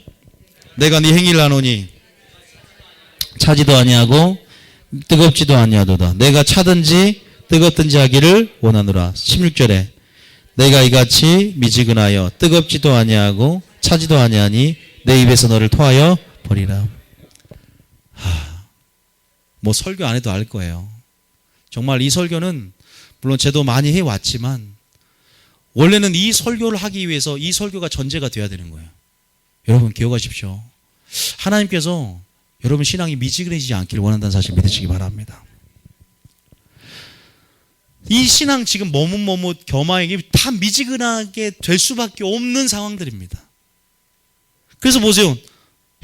내가 네 행위를 아노니 차지도 아니하고 뜨겁지도 아니하도다. 내가 차든지 뜨겁든지 하기를 원하노라. 16절에 내가 이같이 미지근하여 뜨겁지도 아니하고 차지도 아니하니 내 입에서 너를 토하여 버리라. 뭐 설교 안 해도 알 거예요. 정말 이 설교는 물론 제도 많이 해왔지만 원래는 이 설교를 하기 위해서 이 설교가 전제가 돼야 되는 거예요. 여러분 기억하십시오. 하나님께서 여러분 신앙이 미지근해지지 않기를 원한다는 사실 믿으시기 바랍니다. 이 신앙 지금 머뭇머뭇 겸하게 다 미지근하게 될 수밖에 없는 상황들입니다. 그래서 보세요.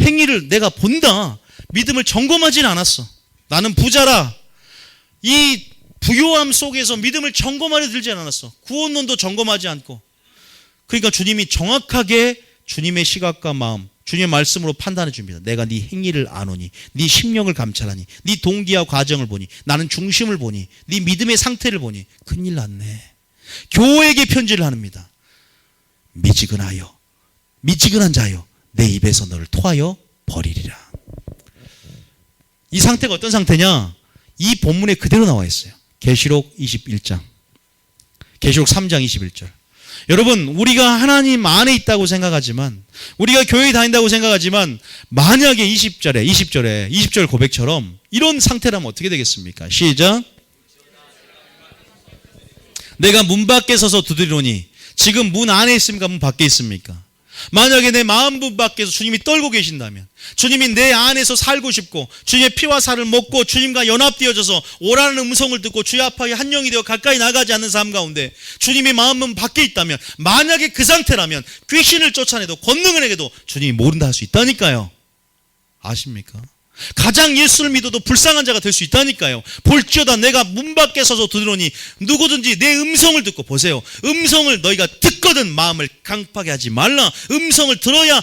행위를 내가 본다. 믿음을 점검하진 않았어. 나는 부자라. 이 부요함 속에서 믿음을 점검하려 들지 않았어. 구원론도 점검하지 않고. 그러니까 주님이 정확하게 주님의 시각과 마음, 주님의 말씀으로 판단해 줍니다. 내가 네 행위를 아노니, 네 심령을 감찰하니, 네 동기와 과정을 보니, 나는 중심을 보니, 네 믿음의 상태를 보니 큰일 났네. 교회에게 편지를 합니다. 미지근한 자여 내 입에서 너를 토하여 버리리라. 이 상태가 어떤 상태냐? 이 본문에 그대로 나와 있어요. 계시록 21장. 계시록 3장 21절. 여러분, 우리가 하나님 안에 있다고 생각하지만, 우리가 교회에 다닌다고 생각하지만, 만약에 20절 고백처럼 이런 상태라면 어떻게 되겠습니까? 시작. 내가 문 밖에 서서 두드리노니, 지금 문 안에 있습니까? 문 밖에 있습니까? 만약에 내 마음 문 밖에서 주님이 떨고 계신다면, 주님이 내 안에서 살고 싶고 주님의 피와 살을 먹고 주님과 연합되어져서 오라는 음성을 듣고 주의 앞에 한 영이 되어 가까이 나가지 않는 삶 가운데 주님이 마음 문 밖에 있다면, 만약에 그 상태라면 귀신을 쫓아내도 권능을 행해도 주님이 모른다 할 수 있다니까요. 아십니까? 가장 예수를 믿어도 불쌍한 자가 될 수 있다니까요. 볼지어다 내가 문 밖에 서서 두드리노니 누구든지 내 음성을 듣고, 보세요, 음성을 너희가 듣거든 마음을 강팍하게 하지 말라. 음성을 들어야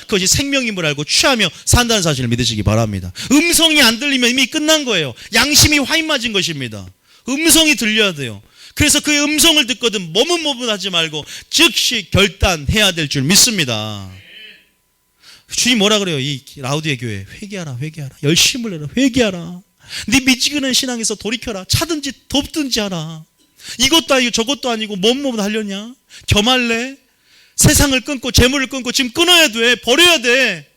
그것이 생명임을 알고 취하며 산다는 사실을 믿으시기 바랍니다. 음성이 안 들리면 이미 끝난 거예요. 양심이 화인 맞은 것입니다. 음성이 들려야 돼요. 그래서 그 음성을 듣거든 머뭇머뭇하지 말고 즉시 결단해야 될 줄 믿습니다. 주님 뭐라 그래요? 이 라우디의 교회 회개하라. 열심을 내라. 회개하라. 네 미지근한 신앙에서 돌이켜라. 차든지 덥든지 하라. 이것도 아니고 저것도 아니고 뭐뭐 하려냐? 겸할래? 세상을 끊고 재물을 끊고 지금 끊어야 돼. 버려야 돼.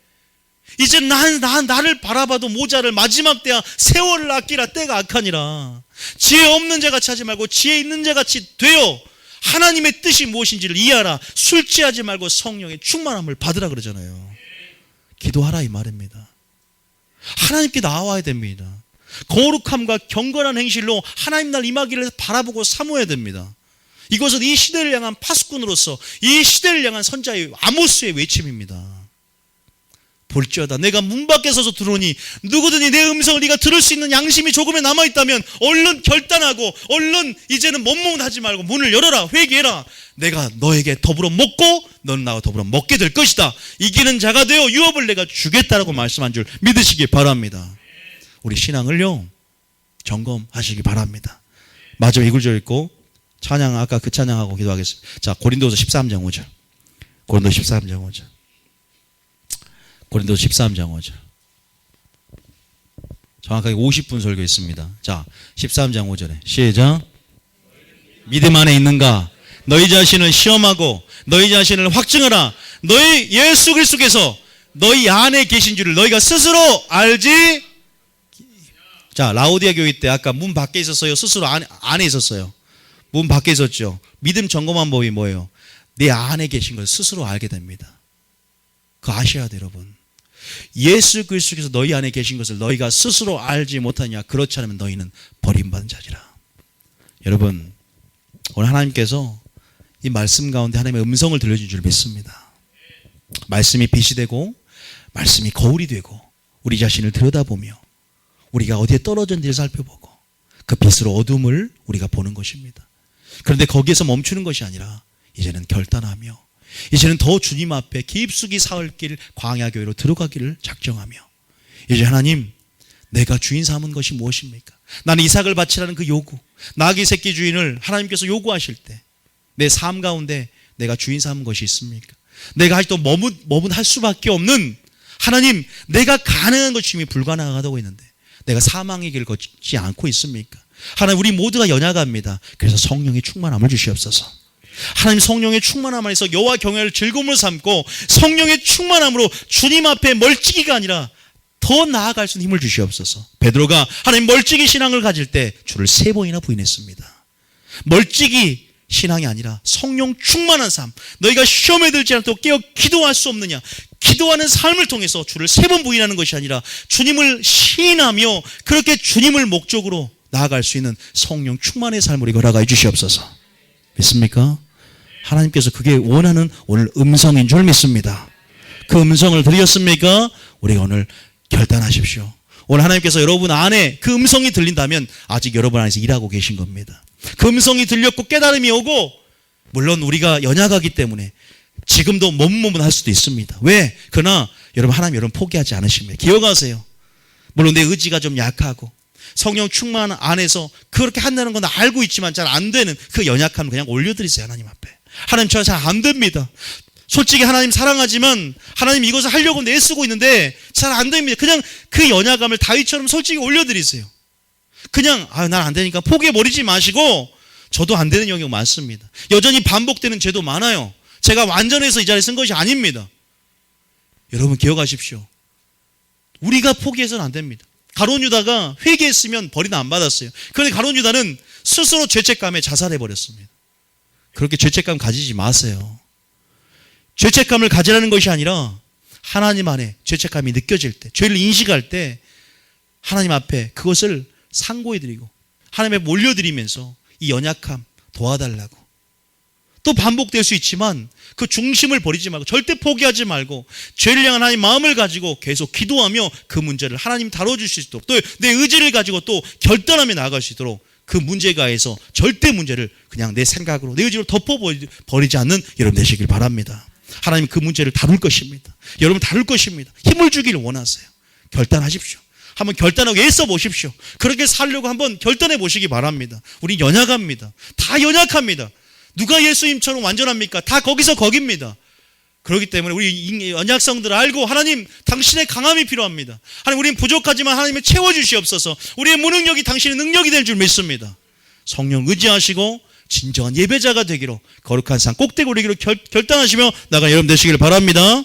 이제 나를 바라봐도 모자를 마지막 때야 세월을 아끼라. 때가 악하니라. 지혜 없는 자같이 하지 말고 지혜 있는 자같이 되어 하나님의 뜻이 무엇인지를 이해하라. 술 취하지 말고 성령의 충만함을 받으라 그러잖아요. 기도하라 이 말입니다. 하나님께 나와야 됩니다. 거룩함과 경건한 행실로 하나님 날 임하기를 바라보고 사모해야 됩니다. 이것은 이 시대를 향한 파수꾼으로서 이 시대를 향한 선자의 아모스의 외침입니다. 볼지어다 내가 문 밖에 서서 들어오니 누구든지 내 음성을 네가 들을 수 있는 양심이 조금에 남아있다면 얼른 결단하고 얼른 이제는 머뭇하지 말고 문을 열어라. 회개해라. 내가 너에게 더불어 먹고 너는 나와 더불어 먹게 될 것이다. 이기는 자가 되어 유업을 내가 주겠다라고 말씀한 줄 믿으시기 바랍니다. 우리 신앙을요 점검하시기 바랍니다. 마지막 이 구절 읽고 찬양, 아까 그 찬양하고 기도하겠습니다. 자, 고린도서 13장 5절. 고린도서 13장 5절. 고린도서 13장 5절. 정확하게 50분 설교했습니다. 자, 13장 5절에 시작. 믿음 안에 있는가? 너희 자신을 시험하고 너희 자신을 확증하라. 너희 예수 그리스도께서 너희 안에 계신 줄을 너희가 스스로 알지. 자, 라우디아 교회 때 아까 문 밖에 있었어요? 스스로 안에 있었어요? 문 밖에 있었죠. 믿음 점검한 법이 뭐예요? 내 안에 계신 걸 스스로 알게 됩니다. 그거 아셔야 돼요, 여러분. 예수 그리스도께서 너희 안에 계신 것을 너희가 스스로 알지 못하냐? 그렇지 않으면 너희는 버림받은 자리라. 여러분, 오늘 하나님께서 이 말씀 가운데 하나님의 음성을 들려준 줄 믿습니다. 말씀이 빛이 되고 말씀이 거울이 되고 우리 자신을 들여다보며 우리가 어디에 떨어졌는지를 살펴보고 그 빛으로 어둠을 우리가 보는 것입니다. 그런데 거기에서 멈추는 것이 아니라 이제는 결단하며 이제는 더 주님 앞에 깊숙이 사흘 길 광야교회로 들어가기를 작정하며 이제 하나님 내가 주인 삼은 것이 무엇입니까? 나는 이삭을 바치라는 그 요구, 나귀 새끼 주인을 하나님께서 요구하실 때 내 삶 가운데 내가 주인 삼은 것이 있습니까? 내가 아직도 머문할 수밖에 없는 하나님, 내가 가능한 것이 이미 불가능하다고 했는데 내가 사망의 길을 걷지 않고 있습니까? 하나님, 우리 모두가 연약합니다. 그래서 성령의 충만함을 주시옵소서. 하나님, 성령의 충만함 안에서 여호와 경외를 즐거움을 삼고 성령의 충만함으로 주님 앞에 멀찍이가 아니라 더 나아갈 수 있는 힘을 주시옵소서. 베드로가 하나님 멀찍이 신앙을 가질 때 주를 3번이나 부인했습니다. 멀찍이 신앙이 아니라 성령 충만한 삶, 너희가 시험에 들지 않도록 깨어 기도할 수 없느냐, 기도하는 삶을 통해서 주를 3번 부인하는 것이 아니라 주님을 시인하며 그렇게 주님을 목적으로 나아갈 수 있는 성령 충만의 삶을 허락하여 주시옵소서. 믿습니까? 하나님께서 그게 원하는 오늘 음성인 줄 믿습니다. 그 음성을 들으셨습니까? 우리가 오늘 결단하십시오. 오늘 하나님께서 여러분 안에 그 음성이 들린다면 아직 여러분 안에서 일하고 계신 겁니다. 그 음성이 들렸고 깨달음이 오고, 물론 우리가 연약하기 때문에 지금도 머뭇머뭇할 수도 있습니다. 왜? 그러나 하나님 포기하지 않으십니다. 기억하세요. 물론 내 의지가 좀 약하고 성령 충만 안에서 그렇게 한다는 건 알고 있지만 잘 안 되는 그 연약함을 그냥 올려드리세요. 하나님 앞에. 하나님, 저 잘 안 됩니다. 솔직히 하나님 사랑하지만 하나님 이것을 하려고 내쓰고 있는데 잘 안 됩니다. 그냥 그 연약함을 다윗처럼 솔직히 올려드리세요. 그냥 난 안 되니까 포기해버리지 마시고, 저도 안 되는 영역 많습니다. 여전히 반복되는 죄도 많아요. 제가 완전해서 이 자리에 쓴 것이 아닙니다. 여러분 기억하십시오. 우리가 포기해서는 안 됩니다. 가룟 유다가 회개했으면 벌이는 안 받았어요. 그런데 가룟 유다는 스스로 죄책감에 자살해버렸습니다. 그렇게 죄책감 가지지 마세요. 죄책감을 가지라는 것이 아니라 하나님 안에 죄책감이 느껴질 때, 죄를 인식할 때 하나님 앞에 그것을 상고해드리고 하나님 앞에 올려드리면서 이 연약함 도와달라고. 또 반복될 수 있지만 그 중심을 버리지 말고 절대 포기하지 말고 죄를 향한 하나님 마음을 가지고 계속 기도하며 그 문제를 하나님 다뤄주실 수 있도록, 또 내 의지를 가지고 또 결단하며 나아갈 수 있도록 그 문제가에서 절대 문제를 그냥 내 생각으로 내 의지로 덮어버리지 않는 여러분 되시길 바랍니다. 하나님 그 문제를 다룰 것입니다. 여러분 다룰 것입니다. 힘을 주기를 원하세요. 결단하십시오. 한번 결단하고 애써 보십시오. 그렇게 살려고 한번 결단해 보시기 바랍니다. 우리 연약합니다. 다 연약합니다. 누가 예수님처럼 완전합니까? 다 거기서 거깁니다. 그렇기 때문에 우리 연약성들을 알고 하나님 당신의 강함이 필요합니다. 하나님 우리는 부족하지만 하나님을 채워주시옵소서. 우리의 무능력이 당신의 능력이 될 줄 믿습니다. 성령 의지하시고 진정한 예배자가 되기로 거룩한 산 꼭대기 오르기로 결단하시며 나가 여러분 되시길 바랍니다.